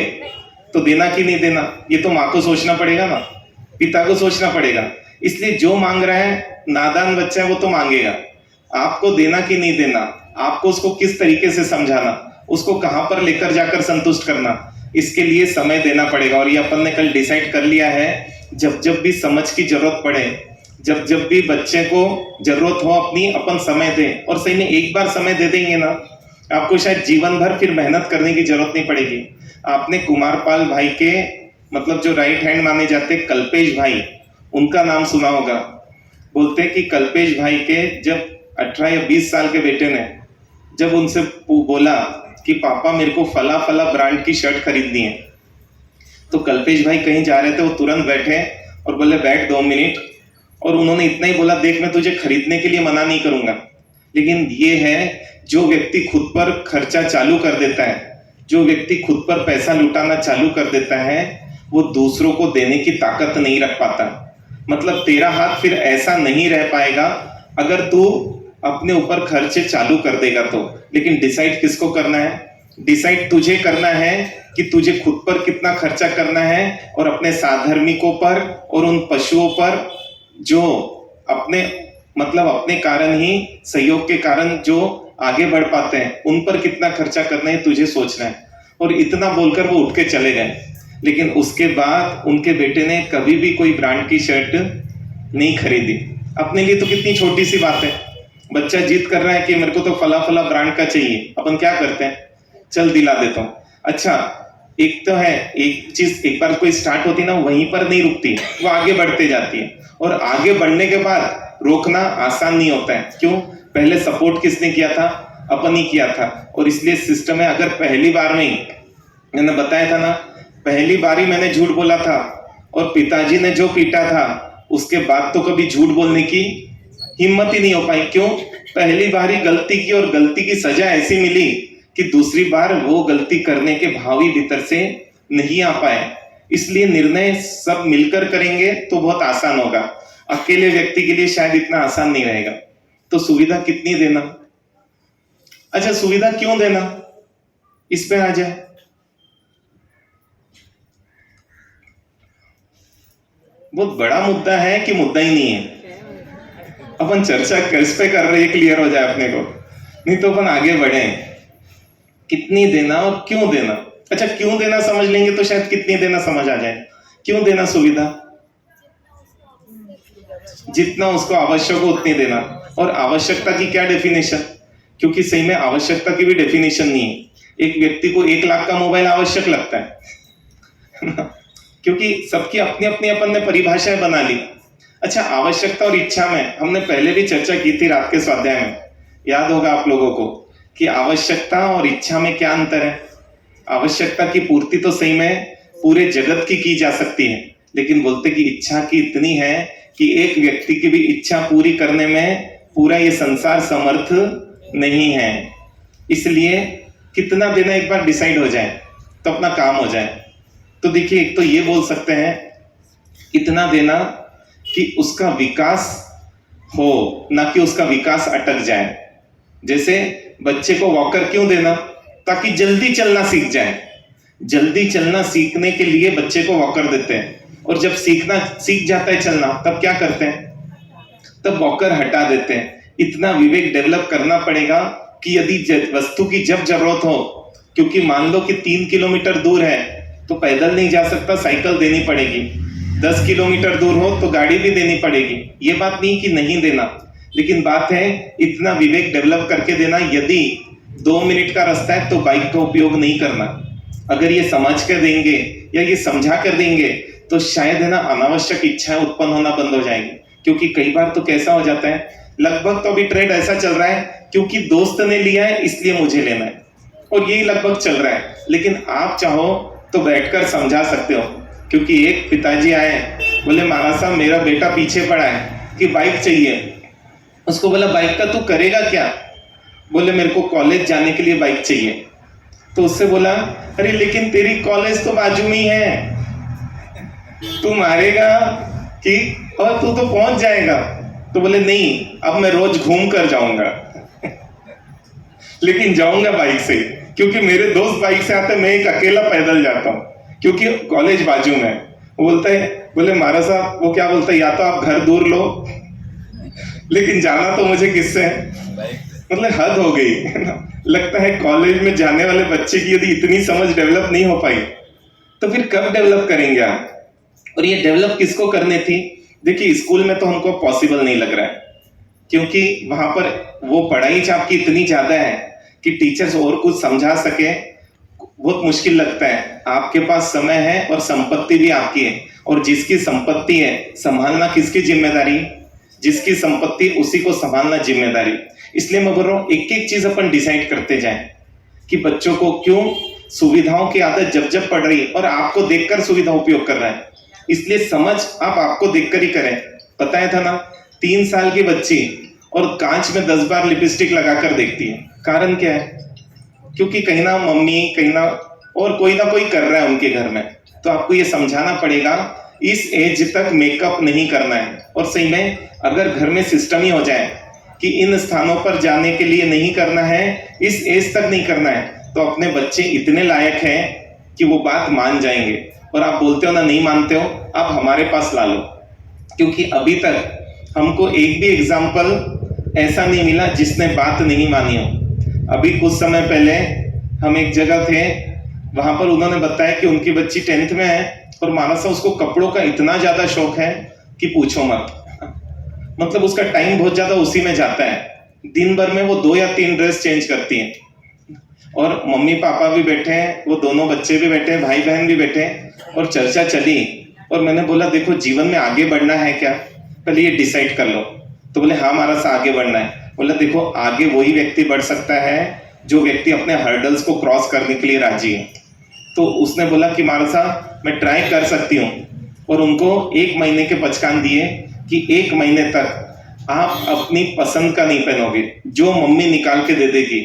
तो देना कि नहीं देना, ये तो माँ को सोचना पड़ेगा ना, पिता को सोचना पड़ेगा। इसलिए जो मांग रहा है नादान बच्चा है वो तो मांगेगा, आपको देना कि नहीं देना, आपको उसको किस तरीके से समझाना, उसको कहां पर लेकर जाकर संतुष्ट करना, इसके लिए समय देना पड़ेगा। और ये अपन ने कल डिसाइड कर लिया है, जब भी समझ की जरूरत पड़े, जब भी बच्चे को जरूरत हो अपनी, अपन समय दें, और सही में एक बार समय दे देंगे ना, आपको शायद जीवन भर फिर मेहनत करने की जरूरत नहीं पड़ेगी। आपने कुमारपाल भाई के मतलब जो राइट हैंड माने जाते कल्पेश भाई, उनका नाम सुना होगा। बोलते कि कल्पेश भाई के जब 18 या 20 साल के बेटे ने जब उनसे बोला कि पापा मेरे को फला फला ब्रांड की शर्ट खरीदनी है, तो कल्पेश भाई कहीं जा रहे थे, वो तुरंत बैठे और बोले बैठ 2 मिनट, और उन्होंने इतना ही बोला देख मैं तुझे खरीदने के लिए मना नहीं करूंगा, लेकिन ये है जो व्यक्ति खुद पर खर्चा चालू कर देता है, जो व्यक्ति खुद पर पैसा लुटाना चालू कर देता है, वो दूसरों को देने की ताकत नहीं रख पाता। मतलब तेरा हाथ फिर ऐसा नहीं रह पाएगा अगर तू अपने ऊपर खर्चे चालू कर देगा तो। लेकिन डिसाइड किसको करना है, डिसाइड तुझे करना है कि तुझे खुद पर कितना खर्चा करना है, और अपने साधर्मिकों पर और उन पशुओं पर जो अपने मतलब अपने कारण ही सहयोग के कारण जो आगे बढ़ पाते हैं, उन पर कितना खर्चा करना है तुझे सोचना है। और इतना बोलकर वो उठ के चले गए, लेकिन उसके बाद उनके बेटे ने कभी भी कोई ब्रांड की शर्ट नहीं खरीदी। अपने लिए तो कितनी छोटी सी बात है, बच्चा जिद कर रहा है कि मेरे को तो फला फला ब्रांड का चाहिए, अपन क्या करते हैं, चल दिला देता हूँ। अच्छा एक तो है, एक चीज एक बार कोई स्टार्ट होती ना वहीं पर नहीं रुकती, वो आगे बढ़ते जाती है, और आगे बढ़ने के बाद रोकना आसान नहीं होता है। क्यों? पहले सपोर्ट किसने किया था, अपन ही किया था। और इसलिए सिस्टम है, अगर पहली बार में ही मैंने बताया था ना पहली बारी मैंने झूठ बोला था और पिताजी ने जो पीटा था उसके बाद तो कभी झूठ बोलने की हिम्मत ही नहीं हो पाई। क्यों? पहली बार ही गलती की और गलती की सजा ऐसी मिली कि दूसरी बार वो गलती करने के भाव ही भीतर से नहीं आ पाए। इसलिए निर्णय सब मिलकर करेंगे तो बहुत आसान होगा, अकेले व्यक्ति के लिए शायद इतना आसान नहीं रहेगा। तो सुविधा कितनी देना? अच्छा, सुविधा क्यों देना, इस पे आ जाए। बहुत बड़ा मुद्दा है कि मुद्दा ही नहीं है। अपन चर्चा किस पे कर रहे हैं क्लियर हो जाए अपने को, नहीं तो अपन आगे बढ़े। कितनी देना और क्यों देना? अच्छा, क्यों देना समझ लेंगे तो शायद कितनी देना समझ आ जाए। क्यों देना सुविधा? जितना उसको आवश्यक हो उतनी देना। और आवश्यकता की क्या डेफिनेशन? क्योंकि सही में आवश्यकता की भी डेफिनेशन नहीं है। एक व्यक्ति को 1 लाख का मोबाइल आवश्यक लगता है क्योंकि सबकी अपनी अपनी अपन ने परिभाषाएं बना ली। अच्छा, आवश्यकता और इच्छा में हमने पहले भी चर्चा की थी रात के स्वाध्याय में, याद होगा आप लोगों को कि आवश्यकता और इच्छा में क्या अंतर है। आवश्यकता की पूर्ति तो सही में पूरे जगत की जा सकती है, लेकिन बोलते कि इच्छा की इतनी है कि एक व्यक्ति की भी इच्छा पूरी करने में पूरा ये संसार समर्थ नहीं है। इसलिए कितना देना एक बार डिसाइड हो जाए तो अपना काम हो जाए। तो देखिए, एक तो ये बोल सकते हैं इतना देना कि उसका विकास हो, ना कि उसका विकास अटक जाए। जैसे बच्चे को वॉकर क्यों देना? ताकि जल्दी चलना सीख जाए। जल्दी चलना सीखने के लिए बच्चे को वॉकर देते हैं, और जब सीख जाता है चलना तब क्या करते हैं? तब वॉकर हटा देते हैं। इतना विवेक डेवलप करना पड़ेगा कि यदि वस्तु की जब जरूरत हो, क्योंकि मान लो कि 3 किलोमीटर दूर है तो पैदल नहीं जा सकता, साइकिल देनी पड़ेगी। 10 किलोमीटर दूर हो तो गाड़ी भी देनी पड़ेगी। ये बात नहीं कि नहीं देना, लेकिन बात है इतना विवेक डेवलप करके देना। यदि 2 मिनट का रास्ता है तो बाइक का उपयोग नहीं करना। अगर ये समझ कर देंगे या ये समझा कर देंगे तो शायद है ना अनावश्यक इच्छाएं उत्पन्न होना बंद हो जाएंगी। क्योंकि कई बार तो कैसा हो जाता है, लगभग तो अभी ट्रेंड ऐसा चल रहा है क्योंकि दोस्त ने लिया है इसलिए मुझे लेना है, और यही लगभग चल रहा है। लेकिन आप चाहो तो बैठकर समझा सकते हो। क्योंकि एक पिताजी आए, बोले महाराज साहब मेरा बेटा पीछे पड़ा है कि बाइक चाहिए। उसको बोला बाइक का तू करेगा क्या? बोले मेरे को कॉलेज जाने के लिए बाइक चाहिए। तो उससे बोला अरे लेकिन तेरी कॉलेज तो बाजू में ही है, तू मारेगा कि और तू तो पहुंच जाएगा। तो बोले नहीं, अब मैं रोज घूम कर जाऊंगा लेकिन जाऊंगा बाइक से, क्योंकि मेरे दोस्त बाइक से आते, मैं एक अकेला पैदल जाता हूँ क्योंकि कॉलेज बाजू में। वो बोलता है, बोले महाराज साहब, वो क्या बोलता है, या तो आप घर दूर लो लेकिन जाना तो मुझे किससे है। मतलब हद हो गई है ना। लगता है कॉलेज में जाने वाले बच्चे की यदि इतनी समझ डेवलप नहीं हो पाई तो फिर कब डेवलप करेंगे आप? और ये डेवलप किसको करने थी? देखिए, स्कूल में तो हमको पॉसिबल नहीं लग रहा है, क्योंकि वहां पर वो पढ़ाई आपकी इतनी ज्यादा है कि टीचर्स और कुछ समझा सके बहुत मुश्किल लगता है। आपके पास समय है और संपत्ति भी आपकी है, और जिसकी संपत्ति है संभालना किसकी जिम्मेदारी? जिसकी संपत्ति उसी को संभालना जिम्मेदारी। इसलिए मैं बोल रहा हूँ एक एक चीज अपन डिसाइड करते जाएं कि बच्चों को क्यों सुविधाओं की आदत जब जब पड़ रही और आपको देखकर सुविधा उपयोग कर रहा है, इसलिए समझ आप आपको देखकर ही करें। बताया था ना, 3 साल की बच्ची और कांच में 10 बार लिपस्टिक लगाकर देखती है। कारण क्या है? क्योंकि कहीं ना मम्मी, कहीं ना और कोई ना कोई कर रहा है उनके घर में। तो आपको ये समझाना पड़ेगा इस एज तक मेकअप नहीं करना है। और सही में अगर घर में सिस्टम ही हो जाए कि इन स्थानों पर जाने के लिए नहीं करना है, इस एज तक नहीं करना है, तो अपने बच्चे इतने लायक हैं कि वो बात मान जाएंगे। और आप बोलते हो ना नहीं मानते हो, आप हमारे पास ला लो, क्योंकि अभी तक हमको एक भी एग्जाम्पल ऐसा नहीं मिला जिसने बात नहीं मानी हो। अभी कुछ समय पहले हम एक जगह थे, वहां पर उन्होंने बताया कि उनकी बच्ची 10th में है और मानसा उसको कपड़ों का इतना ज्यादा शौक है कि पूछो मत। मतलब उसका टाइम बहुत ज्यादा उसी में जाता है। दिन भर में वो 2 या 3 ड्रेस चेंज करती है, और मम्मी पापा भी बैठे हैं, वो दोनों बच्चे भी बैठे हैं, भाई बहन भी बैठे हैं, और चर्चा चली। और मैंने बोला देखो जीवन में आगे बढ़ना है क्या, पहले ये डिसाइड कर लो। तो बोले हाँ हमारा सा आगे बढ़ना है। बोला देखो आगे वही व्यक्ति बढ़ सकता है जो व्यक्ति अपने हर्डल्स को क्रॉस करने के लिए राजी है। तो उसने बोला कि मारा साहब मैं ट्राई कर सकती हूँ, और उनको 1 महीने के बचकान दिए कि 1 महीने तक आप अपनी पसंद का नहीं पहनोगे, जो मम्मी निकाल के दे देगी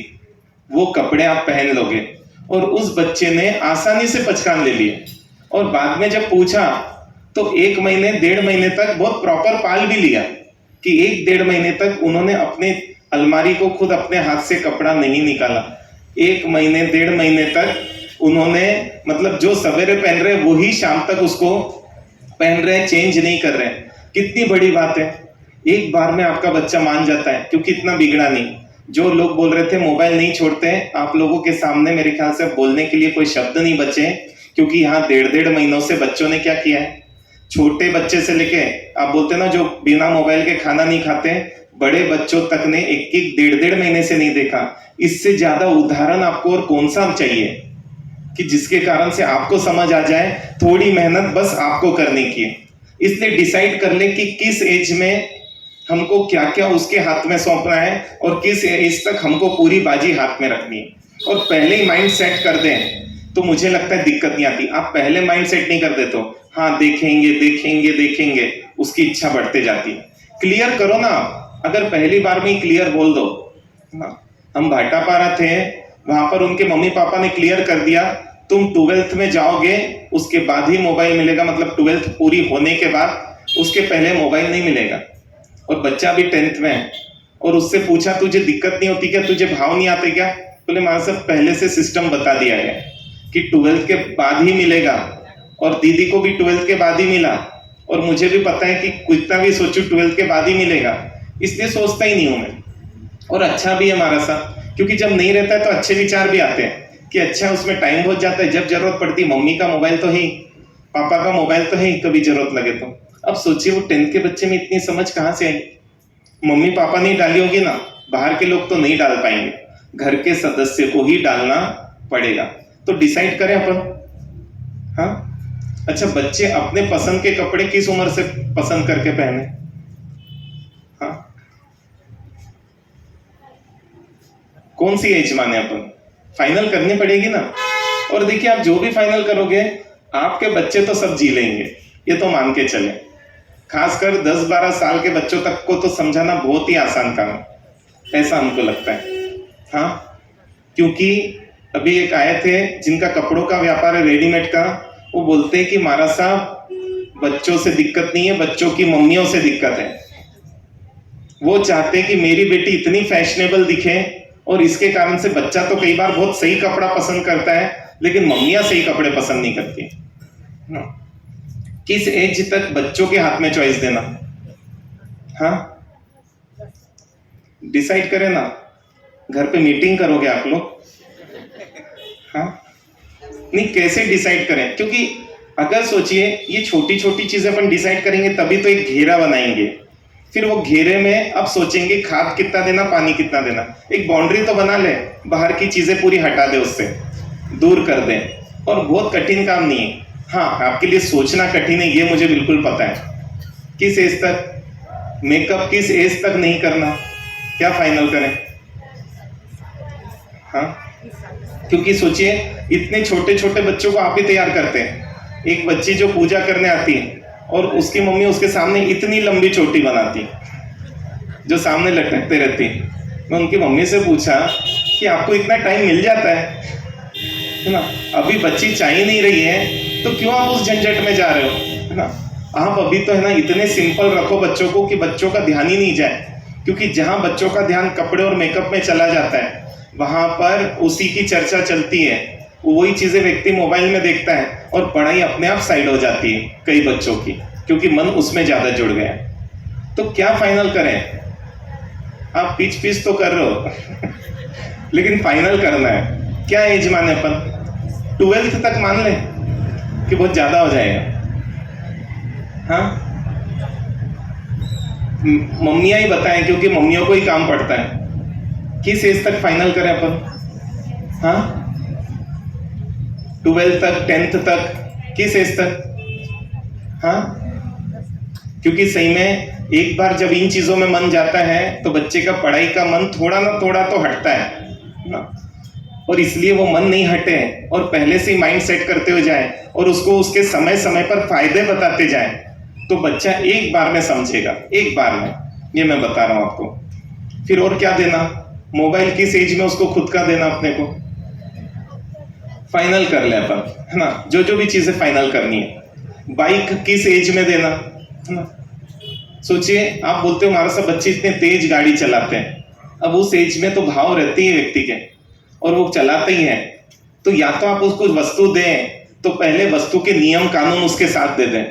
वो कपड़े आप पहन लोगे। और उस बच्चे ने आसानी से पचकान ले लिए, और बाद में जब पूछा तो 1 महीने 1.5 महीने तक बहुत प्रॉपर पाल भी लिया कि 1-1.5 महीने तक उन्होंने अपने अलमारी को खुद अपने हाथ से कपड़ा नहीं निकाला। 1 महीने 1.5 महीने तक उन्होंने मतलब जो सवेरे पहन रहे वही शाम तक उसको पहन रहे हैं, चेंज नहीं कर रहे हैं। कितनी बड़ी बात है, एक बार में आपका बच्चा मान जाता है, क्योंकि इतना बिगड़ा नहीं। जो लोग बोल रहे थे मोबाइल नहीं छोड़ते, आप लोगों के सामने मेरे ख्याल से बोलने के लिए कोई शब्द नहीं बचे, क्योंकि यहाँ 1.5 महीनों से बच्चों ने क्या किया है। छोटे बच्चे से लेके आप बोलते ना जो बिना मोबाइल के खाना नहीं खाते, बड़े बच्चों तक ने 1-1 1.5 महीने से नहीं देखा। इससे ज्यादा उदाहरण आपको और कौन सा चाहिए कि जिसके कारण से आपको समझ आ जाए थोड़ी मेहनत बस आपको करने की है। इसलिए डिसाइड कर ले कि किस एज में हमको क्या क्या उसके हाथ में सौंपना है और किस एज तक हमको पूरी बाजी हाथ में रखनी है, और पहले ही माइंड सेट कर दें तो मुझे लगता है दिक्कत नहीं आती। आप पहले माइंड सेट नहीं कर दे तो हाँ देखेंगे देखेंगे देखेंगे, उसकी इच्छा बढ़ते जाती है। क्लियर करो ना, अगर पहली बार में ही क्लियर बोल दो ना। हम भाटापारा थे, वहां पर उनके मम्मी पापा ने क्लियर कर दिया तुम 12th में जाओगे उसके बाद ही मोबाइल मिलेगा, मतलब 12th पूरी होने के बाद, उसके पहले मोबाइल नहीं मिलेगा। और बच्चा भी 10th में है, और उससे पूछा तुझे दिक्कत नहीं होती क्या, तुझे भाव नहीं आते क्या? बोले मां साहब पहले से सिस्टम बता दिया गया कि 12th के बाद ही मिलेगा, और दीदी को भी 12th के बाद ही मिला, और मुझे भी पता है कि कितना भी सोचूं 12th के बाद ही मिलेगा, इसलिए सोचता ही नहीं हूं मैं। और अच्छा भी है हमारा साथ, क्योंकि जब नहीं रहता है तो अच्छे विचार भी आते हैं कि अच्छा उसमें टाइम बहुत जाता है, जब जरूरत पड़ती मम्मी का मोबाइल तो है, पापा का मोबाइल तो है, कभी जरूरत लगे तो। अब सोचिए वो 10th के बच्चे में इतनी समझ कहाँ से आई? मम्मी पापा नहीं डाली होगी ना, बाहर के लोग तो नहीं डाल पाएंगे, घर के सदस्य को ही डालना पड़ेगा। तो डिसाइड करें अपन। हाँ अच्छा, बच्चे अपने पसंद के कपड़े किस उम्र से पसंद करके पहने? हाँ कौन सी एज माने अपन? फाइनल करनी पड़ेगी ना। और देखिए आप जो भी फाइनल करोगे आपके बच्चे तो सब जी लेंगे, ये तो मान के चले। खासकर 10-12 साल के बच्चों तक को तो समझाना बहुत ही आसान काम है, ऐसा हमको लगता है। हाँ क्योंकि अभी एक आए थे जिनका कपड़ों का व्यापार है रेडीमेड का, वो बोलते हैं कि महाराज साहब बच्चों से दिक्कत नहीं है, बच्चों की मम्मियों से दिक्कत है। वो चाहते हैं कि मेरी बेटी इतनी फैशनेबल दिखे, और इसके कारण से बच्चा तो कई बार बहुत सही कपड़ा पसंद करता है, लेकिन मम्मियां सही कपड़े पसंद नहीं करती। किस एज तक बच्चों के हाथ में चॉइस देना? हाँ डिसाइड करें ना, घर पे मीटिंग करोगे आप लोग? हाँ नहीं कैसे डिसाइड करें? क्योंकि अगर सोचिए ये छोटी छोटी चीजें अपन डिसाइड करेंगे तभी तो एक घेरा बनाएंगे, फिर वो घेरे में अब सोचेंगे खाद कितना देना, पानी कितना देना। एक बाउंड्री तो बना ले, बाहर की चीजें पूरी हटा दे, उससे दूर कर दे, और बहुत कठिन काम नहीं है। हाँ आपके लिए सोचना कठिन है, ये मुझे बिल्कुल पता है। किस एज तक मेकअप, किस एज तक नहीं करना, क्या फाइनल करें? हाँ क्योंकि सोचिए इतने छोटे छोटे बच्चों को आप ही तैयार करते हैं। एक बच्ची जो पूजा करने आती है और उसकी मम्मी उसके सामने इतनी लंबी चोटी बनाती जो सामने लटकते रहती। मैं उनकी मम्मी से पूछा कि आपको इतना टाइम मिल जाता है ना, अभी बच्ची चाह ही नहीं रही है तो क्यों आप उस झंझट में जा रहे हो, है ना? आप अभी तो है ना इतने सिंपल रखो बच्चों को कि बच्चों का ध्यान ही नहीं जाए, क्योंकि जहां बच्चों का ध्यान कपड़े और मेकअप में चला जाता है वहां पर उसी की चर्चा चलती है, वही चीजें व्यक्ति मोबाइल में देखता है, और पढ़ाई अपने आप साइड हो जाती है कई बच्चों की, क्योंकि मन उसमें ज्यादा जुड़ गया। तो क्या फाइनल करें? आप पीछ तो कर रहे हो लेकिन फाइनल करना है। क्या एज माने अपन? 12th तक मान ले कि बहुत ज्यादा हो जाएगा? हाँ मम्मियां ही बताएं, क्योंकि मम्मियों को ही काम पड़ता है। किस एज तक फाइनल करें अपन? हाँ 12th तक, 10th तक, किस एज तक? हाँ क्योंकि सही में एक बार जब इन चीजों में मन जाता है तो बच्चे का पढ़ाई का मन थोड़ा ना थोड़ा तो हटता है ना। और इसलिए वो मन नहीं हटे और पहले से ही माइंड सेट करते हुए जाए और उसको उसके समय समय पर फायदे बताते जाए, तो बच्चा एक बार में समझेगा, एक बार में। ये मैं बता रहा हूं आपको। फिर और क्या देना, मोबाइल किस एज में उसको खुद का देना, अपने को फाइनल कर ले अपन, है ना, जो जो भी चीजें फाइनल करनी है। बाइक किस एज में देना, है ना। सोचिए, आप बोलते हो हमारा सब बच्चे इतने तेज गाड़ी चलाते हैं, अब उस एज में तो भाव रहते ही व्यक्ति के और वो चलाते ही है, तो या तो आप उसको वस्तु दें तो पहले वस्तु के नियम कानून उसके साथ दे दें,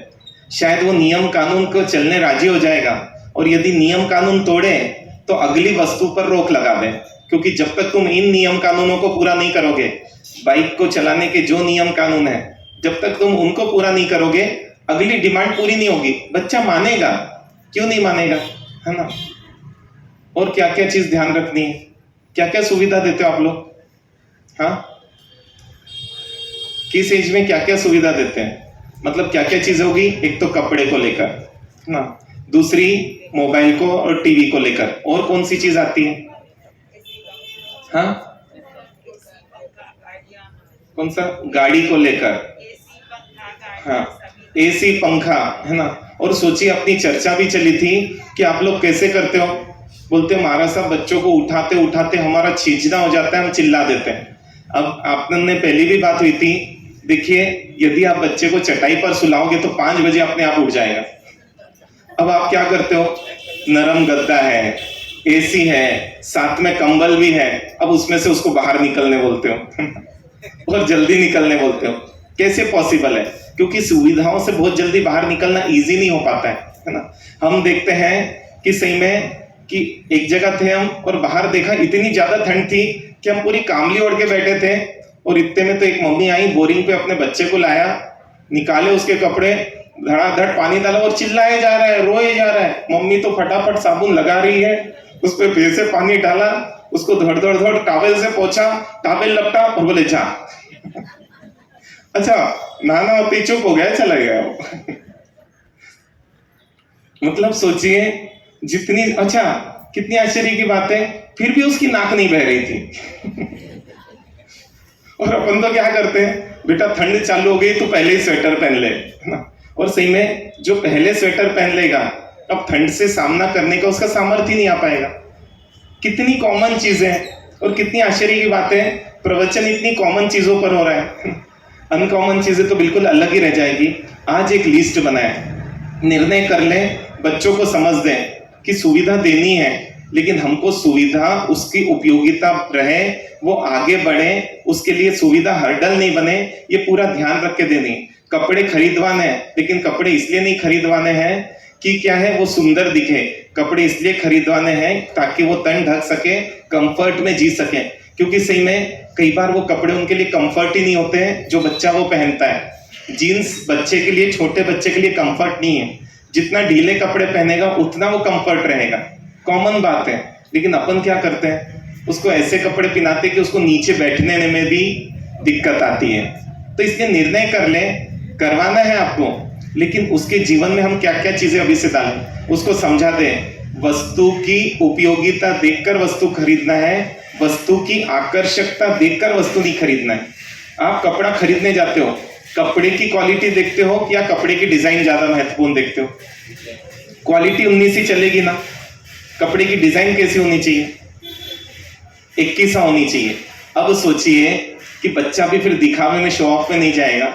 शायद वो नियम कानून को चलने राजी हो जाएगा। और यदि नियम कानून तोड़े तो अगली वस्तु पर रोक लगा दें, क्योंकि जब तक तुम इन नियम कानूनों को पूरा नहीं करोगे, बाइक को चलाने के जो नियम कानून है, जब तक तुम उनको पूरा नहीं करोगे अगली डिमांड पूरी नहीं होगी। बच्चा मानेगा, क्यों नहीं मानेगा, है ना। और क्या क्या चीज ध्यान रखनी है, क्या क्या सुविधा देते हो आप लोग, हाँ, किस एज में क्या क्या सुविधा देते हैं, मतलब क्या क्या चीज होगी। एक तो कपड़े को लेकर, है ना, दूसरी मोबाइल को और टीवी को लेकर, और कौन सी चीज आती है, हाँ, कौन सा, गाड़ी को लेकर, हाँ, एसी पंखा, है ना। और सोचिए, अपनी चर्चा भी चली थी कि आप लोग कैसे करते हो, बोलते महाराज साहब बच्चों को उठाते उठाते हमारा छींचना हो जाता है, हम चिल्ला देते हैं। अब आपने पहली भी बात हुई थी, देखिए यदि आप बच्चे को चटाई पर सुलाओगे तो 5 बजे अपने आप उठ जाएगा। अब आप क्या करते हो, नरम गद्दा है, एसी है, साथ में कंबल भी है, अब उसमें से उसको बाहर निकलने बोलते हो और जल्दी निकलने बोलते हो। कैसे पॉसिबल है, क्योंकि सुविधाओं से बहुत जल्दी बाहर निकलना इजी नहीं हो पाता है ना। हम देखते हैं कि सही में कि एक जगह थे हम और बाहर देखा इतनी ज्यादा ठंड थी कि हम पूरी कामली ओढ़ के बैठे थे, और इतने में तो एक मम्मी आई, बोरिंग पे अपने बच्चे को लाया, निकाले उसके कपड़े, धड़ाधड़ पानी डाला और चिल्लाए जा रहा है, रोए जा रहा है। मम्मी तो फटाफट साबुन लगा रही है, उस पर फिर से पानी डाला, उसको धड़ धड़ धड़ टॉवेल से पोंछा, टॉवेल लपटा और बोले जा। अच्छा, नाना होती चुप हो गया, चला गया मतलब सोचिए जितनी, अच्छा कितनी आश्चर्य की बात है, फिर भी उसकी नाक नहीं बह रही थी और अपन तो क्या करते हैं, बेटा ठंड चालू हो गई तो पहले ही स्वेटर पहन ले, है ना। और सही में जो पहले स्वेटर पहन लेगा, अब ठंड से सामना करने का उसका सामर्थ्य नहीं आ पाएगा। कितनी कॉमन चीजें हैं और कितनी आश्चर्य की बात है, प्रवचन इतनी कॉमन चीजों पर हो रहा है, अनकॉमन चीजें तो बिल्कुल अलग ही रह जाएगी। आज एक लिस्ट बनाए, निर्णय कर लें, बच्चों को समझ दें कि सुविधा देनी है, लेकिन हमको सुविधा उसकी उपयोगिता रहे, वो आगे बढ़े, उसके लिए सुविधा हर्डल नहीं बने, ये पूरा ध्यान रख के देनी। कपड़े खरीदवाने हैं, लेकिन कपड़े इसलिए नहीं खरीदवाने हैं कि क्या है वो सुंदर दिखे, कपड़े इसलिए खरीदवाने हैं ताकि वो तन ढक सके, कंफर्ट में जी सके। क्योंकि सही में कई बार वो कपड़े उनके लिए कंफर्ट ही नहीं होते हैं जो बच्चा वो पहनता है। जीन्स बच्चे के लिए, छोटे बच्चे के लिए कंफर्ट नहीं है, जितना ढीले कपड़े पहनेगा उतना वो कंफर्ट रहेगा, कॉमन बात है। लेकिन अपन क्या करते हैं, उसको ऐसे कपड़े पहनाते कि उसको नीचे बैठने में भी दिक्कत आती है। तो इसलिए निर्णय कर लें, करवाना है आपको, लेकिन उसके जीवन में हम क्या क्या चीजें अभी से डालें, उसको समझा दें। वस्तु की उपयोगिता देखकर वस्तु खरीदना है, वस्तु की आकर्षकता देखकर वस्तु नहीं खरीदना है। आप कपड़ा खरीदने जाते हो, कपड़े की क्वालिटी देखते हो या कपड़े की डिजाइन ज्यादा महत्वपूर्ण देखते हो? क्वालिटी 19 ही चलेगी ना, कपड़े की डिजाइन कैसी होनी चाहिए, 21 होनी चाहिए। अब सोचिए कि बच्चा भी फिर दिखावे में, शो ऑफ में नहीं जाएगा।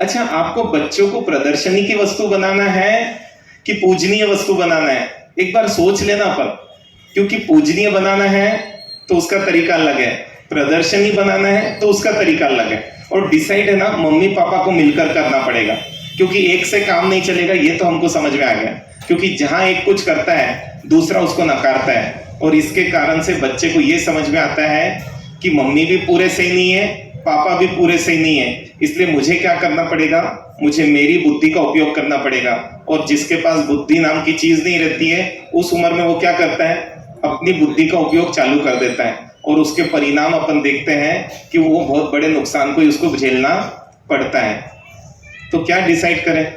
अच्छा, आपको बच्चों को प्रदर्शनी की वस्तु बनाना है कि पूजनीय वस्तु बनाना है, एक बार सोच लेना पर, क्योंकि पूजनीय बनाना है तो उसका तरीका अलग है, प्रदर्शनी बनाना है तो उसका तरीका अलग है। और डिसाइड है ना, मम्मी पापा को मिलकर करना पड़ेगा, क्योंकि एक से काम नहीं चलेगा, ये तो हमको समझ में आ गया। क्योंकि जहां एक कुछ करता है दूसरा उसको नकारता है, और इसके कारण से बच्चे को ये समझ में आता है कि मम्मी भी पूरे सही नहीं है, पापा भी पूरे सही नहीं है, इसलिए मुझे क्या करना पड़ेगा, मुझे मेरी बुद्धि का उपयोग करना पड़ेगा। और जिसके पास बुद्धि नाम की चीज नहीं रहती है, उस उम्र में वो क्या करता है, अपनी बुद्धि का उपयोग चालू कर देता है, और उसके परिणाम अपन देखते हैं कि वो बहुत बड़े नुकसान को उसको झेलना पड़ता है। तो क्या डिसाइड करें,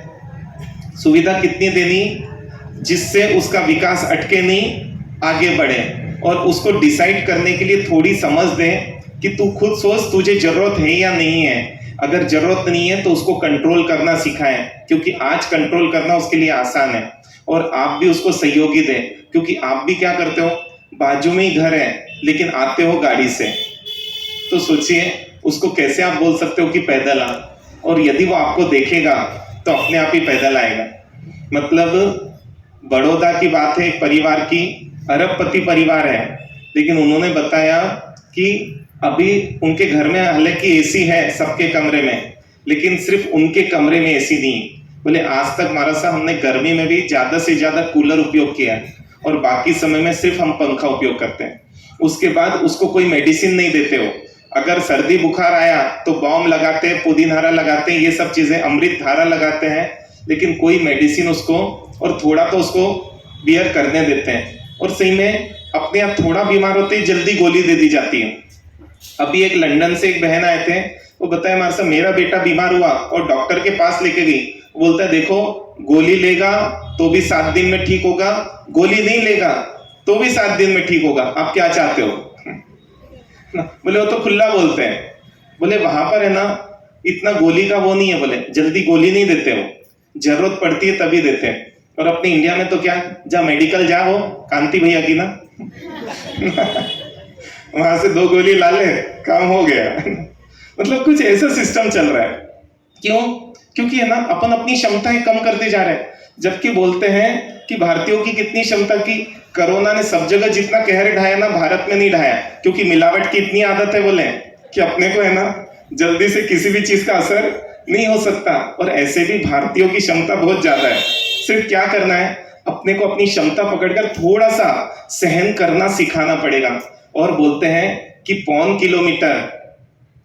सुविधा कितनी देनी जिससे उसका विकास अटके नहीं, आगे बढ़े, और उसको डिसाइड करने के लिए थोड़ी समझ दें, कि तू खुद सोच तुझे जरूरत है या नहीं है। अगर जरूरत नहीं है तो उसको कंट्रोल करना सिखाएं, क्योंकि आज कंट्रोल करना उसके लिए आसान है। और आप भी उसको सहयोगी दें, क्योंकि आप भी क्या करते हो, बाजू में ही घर है लेकिन आते हो गाड़ी से, तो सोचिए उसको कैसे आप बोल सकते हो कि पैदल आ, और यदि वो आपको देखेगा तो अपने आप ही पैदल आएगा। मतलब बड़ौदा की बात है, एक परिवार की, अरबपति परिवार है, लेकिन उन्होंने बताया कि अभी उनके घर में हालांकि एसी है सबके कमरे में, लेकिन सिर्फ उनके कमरे में एसी नहीं। बोले आज तक हमारा साहब हमने गर्मी में भी ज्यादा से ज्यादा कूलर उपयोग किया है और बाकी समय में सिर्फ हम पंखा उपयोग करते हैं। उसके बाद उसको कोई मेडिसिन नहीं देते हो, अगर सर्दी बुखार आया तो बॉम लगाते हैं, पुदीनहरा लगाते हैं, ये सब चीजें, अमृत धारा लगाते हैं, लेकिन कोई मेडिसिन उसको, और थोड़ा तो उसको बियर करने देते हैं, और सही में अपने आप थोड़ा बीमार होते ही जल्दी गोली दे दी जाती है। अभी एक लंदन से एक बहन आए थे, वो बताया हमारे साहब मेरा बेटा बीमार हुआ और डॉक्टर के पास लेके गई, बोलता है देखो गोली लेगा तो भी 7 दिन में ठीक होगा, गोली नहीं लेगा तो भी 7 दिन में ठीक होगा, आप क्या चाहते हो। बोले वो तो खुला बोलते हैं। बोले वहां पर है ना इतना गोली का वो नहीं है, बोले जल्दी गोली नहीं देते हो, जरूरत पड़ती है तभी देते हैं। और अपने इंडिया में तो क्या, जा मेडिकल जाओ कांति भैया की ना वहां से 2 गोली ला ले, काम हो गया। मतलब कुछ ऐसा सिस्टम चल रहा है। क्यों? क्योंकि है ना अपन अपनी क्षमताएं कम करते जा रहे हैं, जबकि बोलते हैं कि भारतीयों की कितनी क्षमता की, कोरोना ने सब जगह जितना कहर ढाया ना भारत में नहीं ढाया, क्योंकि मिलावट की इतनी आदत है बोले कि अपने को है ना जल्दी से किसी भी चीज का असर नहीं हो सकता। और ऐसे भी भारतीयों की क्षमता बहुत ज्यादा है, सिर्फ क्या करना है, अपने को अपनी क्षमता पकड़कर थोड़ा सा सहन करना सिखाना पड़ेगा। और बोलते हैं कि 5 किलोमीटर,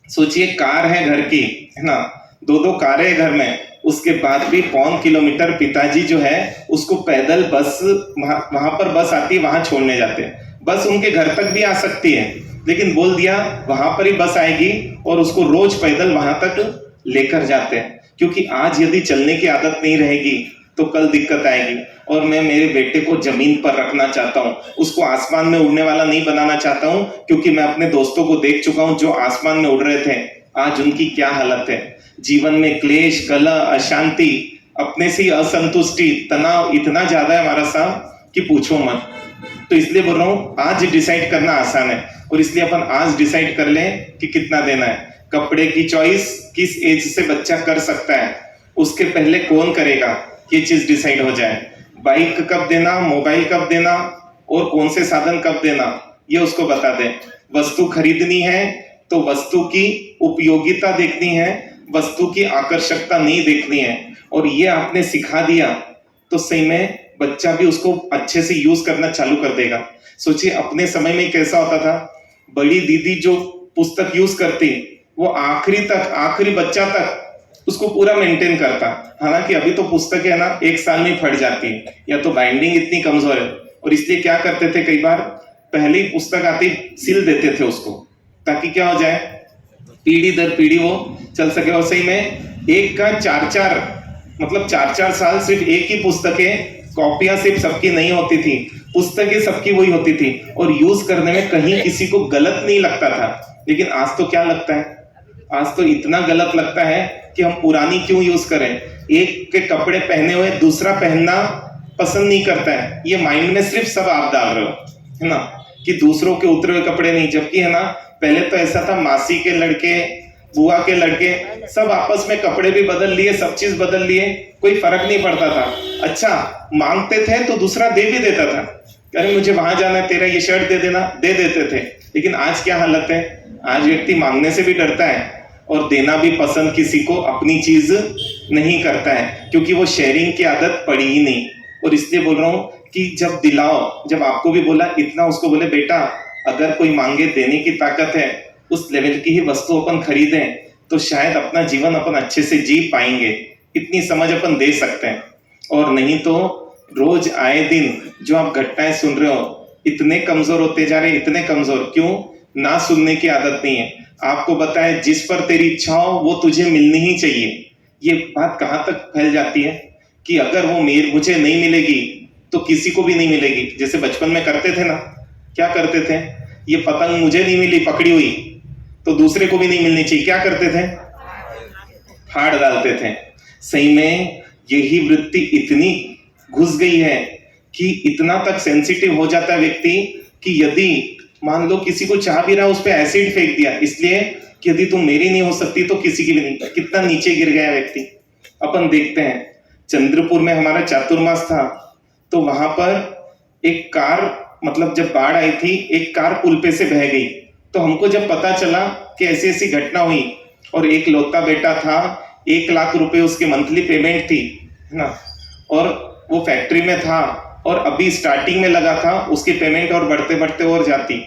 सोचिए कार है घर की, है ना, 2-2 कारें है घर में, उसके बाद भी 5 किलोमीटर पिताजी जो है उसको पैदल बस, वहां पर बस आती है वहां छोड़ने जाते हैं। बस उनके घर तक भी आ सकती है, लेकिन बोल दिया वहां पर ही बस आएगी और उसको रोज पैदल वहां तक लेकर जाते हैं, क्योंकि आज यदि चलने की आदत नहीं रहेगी तो कल दिक्कत आएगी। और मैं मेरे बेटे को जमीन पर रखना चाहता हूँ, उसको आसमान में उड़ने वाला नहीं बनाना चाहता हूँ, क्योंकि मैं अपने दोस्तों को देख चुका हूँ जो आसमान में उड़ रहे थे, आज उनकी क्या हालत है। जीवन में क्लेश, कलह, अशांति, अपने से असंतुष्टि, तनाव इतना ज्यादा है हमारा साहब कि पूछो मत। तो इसलिए बोल रहा हूँ आज डिसाइड करना आसान है, और इसलिए अपन आज डिसाइड कर लें कि कितना देना है। कपड़े की चॉइस किस एज से बच्चा कर सकता है, उसके पहले कौन करेगा, ये चीज डिसाइड हो जाए। बाइक कब देना, मोबाइल कब देना, और कौन से साधन कब देना, ये उसको बता दे। वस्तु खरीदनी है तो वस्तु की उपयोगिता देखनी है, वस्तु की आकर्षकता नहीं देखनी है, और ये आपने सिखा दिया तो सही में बच्चा भी उसको अच्छे से यूज करना चालू कर देगा। सोचिए अपने समय में कैसा होता था, बड़ी दीदी जो पुस्तक यूज करती वो आखिरी तक, आखिरी बच्चा तक उसको पूरा मेंटेन करता। हालांकि अभी तो पुस्तक है ना 1 साल में फट जाती है, या तो बाइंडिंग इतनी कमजोर है, और इसलिए क्या करते थे, कई बार पहले ही पुस्तक आती सिल देते थे उसको, ताकि क्या हो जाए, पीढ़ी दर पीढ़ी वो चल सके। और सही में एक का 4-4 मतलब 4-4 साल सिर्फ एक ही पुस्तकें, कॉपियां सिर्फ सबकी नहीं होती थी, पुस्तकें सबकी वही होती थी, और यूज करने में कहीं किसी को गलत नहीं लगता था। लेकिन आज तो क्या लगता है, आज तो इतना गलत लगता है कि हम पुरानी क्यों यूज करें। एक के कपड़े पहने हुए दूसरा पहनना पसंद नहीं करता है, ये माइंड में सिर्फ सब आप डाल रहे हो, है ना, कि दूसरों के उतरे हुए कपड़े नहीं। जबकि है ना पहले तो ऐसा था, मासी के लड़के, बुआ के लड़के सब आपस में कपड़े भी बदल लिए, सब चीज बदल लिए, कोई फर्क नहीं पड़ता था। अच्छा मांगते थे तो दूसरा दे भी देता था, अरे मुझे वहां जाना है, तेरा ये शर्ट दे देना, दे देते थे। लेकिन आज क्या हालत है, आज व्यक्ति मांगने से भी डरता है और देना भी पसंद किसी को अपनी चीज नहीं करता है, क्योंकि वो शेयरिंग की आदत पड़ी ही नहीं। और इसलिए बोल रहा हूँ कि जब दिलाओ, जब आपको भी बोला इतना, उसको बोले बेटा अगर कोई मांगे देने की ताकत है, उस लेवल की ही वस्तु अपन खरीदें तो शायद अपना जीवन अपन अच्छे से जी पाएंगे, इतनी समझ अपन दे सकते हैं। और नहीं तो रोज आए दिन जो आप घटनाएं सुन रहे हो, इतने कमजोर होते जा रहे, इतने कमजोर क्यों, ना सुनने की आदत नहीं है। आपको बताए जिस पर तेरी इच्छा हो वो तुझे मिलनी ही चाहिए, ये बात कहाँ तक फैल जाती है कि अगर वो मुझे नहीं मिलेगी तो किसी को भी नहीं मिलेगी। जैसे बचपन में करते थे ना, क्या करते थे, ये पतंग मुझे नहीं मिली पकड़ी हुई, तो दूसरे को भी नहीं मिलनी चाहिए, क्या करते थे? फाड़ डालते थे। सही में यही वृत्ति इतनी घुस गई है कि इतना तक सेंसिटिव हो जाता है व्यक्ति कि यदि मान लो किसी को चाह भी रहा, उस पर एसिड फेंक दिया, इसलिए कि यदि तुम मेरी नहीं हो सकती तो किसी की भी नहीं। कितना नीचे गिर गया व्यक्ति। अपन देखते हैं चंद्रपुर में हमारा चातुर्मास था, तो वहां पर एक कार, मतलब जब बाढ़ आई थी, एक कार पुल पे से बह गई। तो हमको जब पता चला कि ऐसी ऐसी घटना हुई और एक लौता बेटा था, 1 लाख रुपए उसकी मंथली पेमेंट थी, है ना, और वो फैक्ट्री में था और अभी स्टार्टिंग में लगा था, उसकी पेमेंट और बढ़ते बढ़ते और जाती।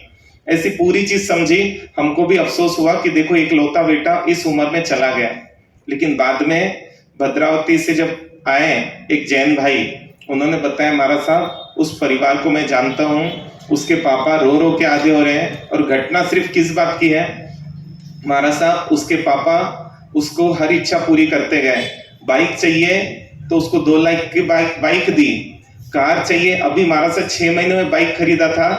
ऐसी पूरी चीज समझी। हमको भी अफसोस हुआ कि देखो एक लौता बेटा इस उम्र में चला गया। लेकिन बाद में भद्रावती से जब आए एक जैन भाई, उन्होंने बताया महाराज साहब उस परिवार को मैं जानता हूँ, उसके पापा रो रो के आधे हो रहे हैं। और घटना सिर्फ किस बात की है महाराज साहब, उसके पापा उसको हर इच्छा पूरी करते गए। बाइक चाहिए तो उसको 2 लाख की बाइक दी। कार चाहिए, अभी महाराज साहब 6 महीने में बाइक खरीदा था,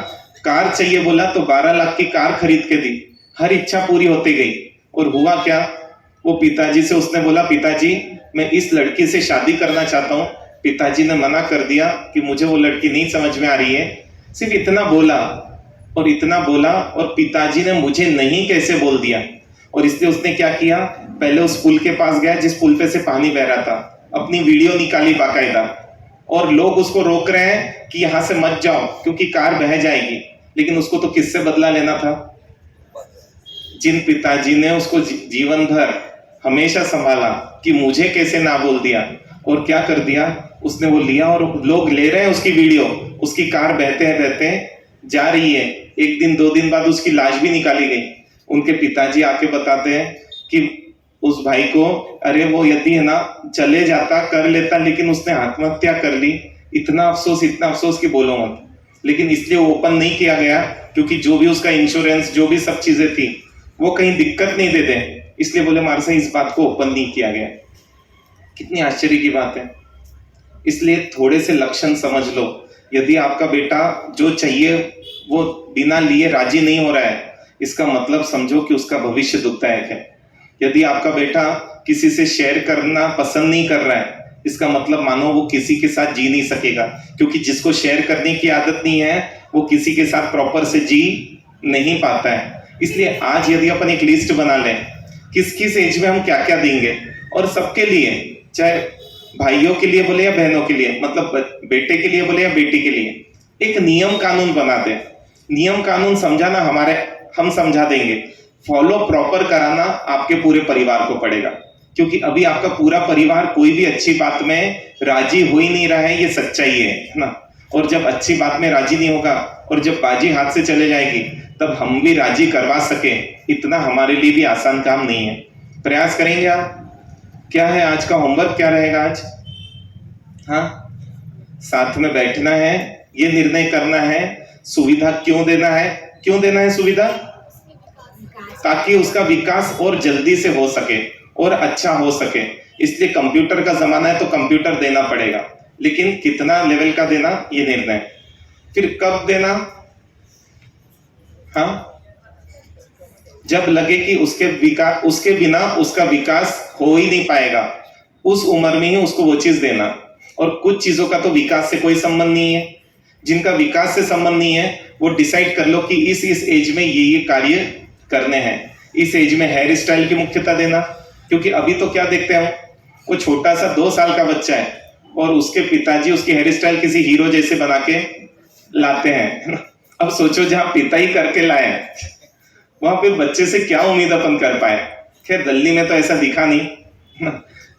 कार चाहिए बोला तो 12 लाख की कार खरीद के दी। हर इच्छा पूरी होती गई। और हुआ क्या, वो पिताजी से उसने बोला पिताजी मैं इस लड़की से शादी करना चाहता हूँ। पिताजी ने मना कर दिया कि मुझे वो लड़की नहीं समझ में आ रही है। सिर्फ इतना बोला और इतना बोला, और पिताजी ने मुझे नहीं कैसे बोल दिया। और इसलिए उसने क्या किया, पहले उस पुल के पास गया जिस पुल पे से पानी बह रहा था, अपनी वीडियो निकाली बाकायदा, और लोग उसको रोक रहे हैं कि यहां से मत जाओ क्योंकि कार बह जाएगी। लेकिन उसको तो किससे बदला लेना था? जिन पिताजी ने उसको जीवन भर हमेशा संभाला कि मुझे कैसे ना बोल दिया, और क्या कर दिया उसने, वो लिया और लोग ले रहे हैं उसकी वीडियो। उसकी कार बहते जा रही है। 1 दिन 2 दिन बाद उसकी लाश भी निकाली गई। उनके पिताजी आके बताते हैं कि उस भाई को, अरे वो यदि है ना चले जाता कर लेता, लेकिन उसने आत्महत्या कर ली। इतना अफसोस कि बोलो मत। लेकिन इसलिए ओपन नहीं किया गया क्योंकि जो भी उसका इंश्योरेंस, जो भी सब चीजें थी, वो कहीं दिक्कत नहीं दे दे, इसलिए बोले हमारे से इस बात को ओपन नहीं किया गया। कितनी आश्चर्य की बात है। इसलिए थोड़े से लक्षण समझ लो। यदि आपका बेटा जो चाहिए वो बिना लिए राजी नहीं हो रहा है, इसका मतलब समझो कि उसका भविष्य दुखदायक है। यदि आपका बेटा किसी से शेयर करना पसंद नहीं कर रहा है, इसका मतलब मानो वो किसी के साथ जी नहीं सकेगा, क्योंकि जिसको शेयर करने की आदत नहीं है वो किसी के साथ प्रॉपर से जी नहीं पाता है। इसलिए आज यदि अपन एक लिस्ट बना लें किस किस एज में हम क्या क्या देंगे, और सबके लिए, चाहे भाइयों के लिए बोले या बहनों के लिए, मतलब बेटे के लिए बोले या बेटी के लिए, एक नियम कानून बना दे। नियम कानून समझाना हम समझा देंगे, फॉलो प्रॉपर कराना आपके पूरे परिवार को पड़ेगा। क्योंकि अभी आपका पूरा परिवार कोई भी अच्छी बात में राजी हो ही नहीं रहा है, ये सच्चाई है ना। और जब अच्छी बात में राजी नहीं होगा और जब बाजी हाथ से चले जाएगी, तब हम भी राजी करवा सके, इतना हमारे लिए भी आसान काम नहीं है। प्रयास करेंगे आप। क्या है आज का होमवर्क, क्या रहेगा आज? हाँ, साथ में बैठना है, ये निर्णय करना है सुविधा क्यों देना है सुविधा, ताकि उसका विकास और जल्दी से हो सके और अच्छा हो सके। इसलिए कंप्यूटर का जमाना है तो कंप्यूटर देना पड़ेगा, लेकिन कितना लेवल का देना ये निर्णय। फिर कब देना? हाँ, जब लगे कि उसके बिना उसका विकास हो ही नहीं पाएगा, उस उम्र में ही उसको वो चीज देना। और कुछ चीजों का तो विकास से कोई संबंध नहीं है। जिनका विकास से संबंध नहीं है वो डिसाइड कर लो कि इस एज में ये कार्य करने हैं। इस एज में हेयर स्टाइल की मुख्यता देना, क्योंकि अभी तो क्या देखते हैं, वो छोटा सा 2 साल का बच्चा है और उसके पिताजी उसकी हेयर स्टाइल किसी हीरो जैसे बना के लाते हैं। अब सोचो जहां पिता ही करके लाए वहां पे बच्चे से क्या उम्मीद अपन कर पाए। खैर दिल्ली में तो ऐसा दिखा नहीं,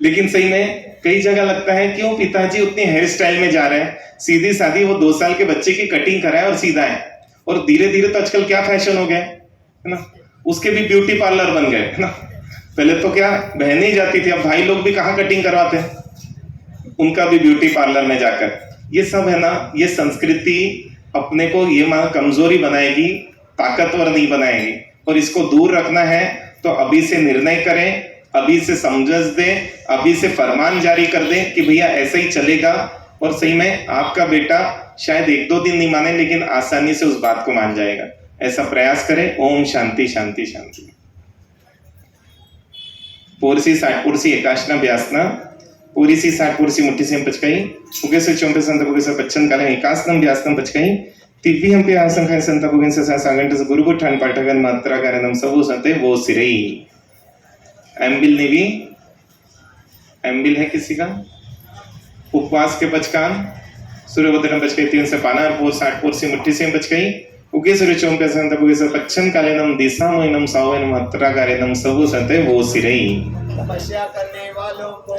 लेकिन सही में कई जगह लगता है क्यों पिताजी उतनी हेयर स्टाइल में जा रहे हैं, सीधी सादी वो 2 साल के बच्चे की कटिंग कराए और सीधा है। और धीरे धीरे तो आजकल क्या फैशन हो गया है ना, उसके भी ब्यूटी पार्लर बन गए है ना। पहले तो क्या बहनें ही जाती थी, अब भाई लोग भी कहाँ कटिंग करवाते हैं, उनका भी ब्यूटी पार्लर में जाकर। ये सब है ना, ये संस्कृति अपने को ये कमजोरी बनाएगी, ताकतवर नहीं बनाएगी। और इसको दूर रखना है तो अभी से निर्णय करें, अभी से समझ दें, अभी से फरमान जारी कर दें कि भैया ऐसे ही चलेगा। और सही में आपका बेटा शायद 1-2 दिन नहीं माने, लेकिन आसानी से उस बात को मान जाएगा। ऐसा प्रयास करें। ओम शांति शांति शांति। पोरसी साठपुरसी एकाशना ब्यासना पोरीसी साठपुरसी मुट्ठी से पचकाई उगेसो चोंपे संत उगेसो पच्चन काले एकासनम ब्यासनम पचकाई तिव्वी हम पे आसन खाए संत उगेन से सागंट से गुरुबु ठान पाठगन मात्रा कारणम सबो संते वो सिरई एम्बिल ने भी एम्बिल है किसी का उपवास के पचकान सूर्यभद्रम पचकाई 3 से पाना पोर 60 पोर से मुट्ठी से पचकाई उगेसो चोंपे संत उगेसो पच्चन कालेनम दिशा मोइनम सावेनम मात्रा कारणम सबो संते वो सिरई तपस्या करने वालों को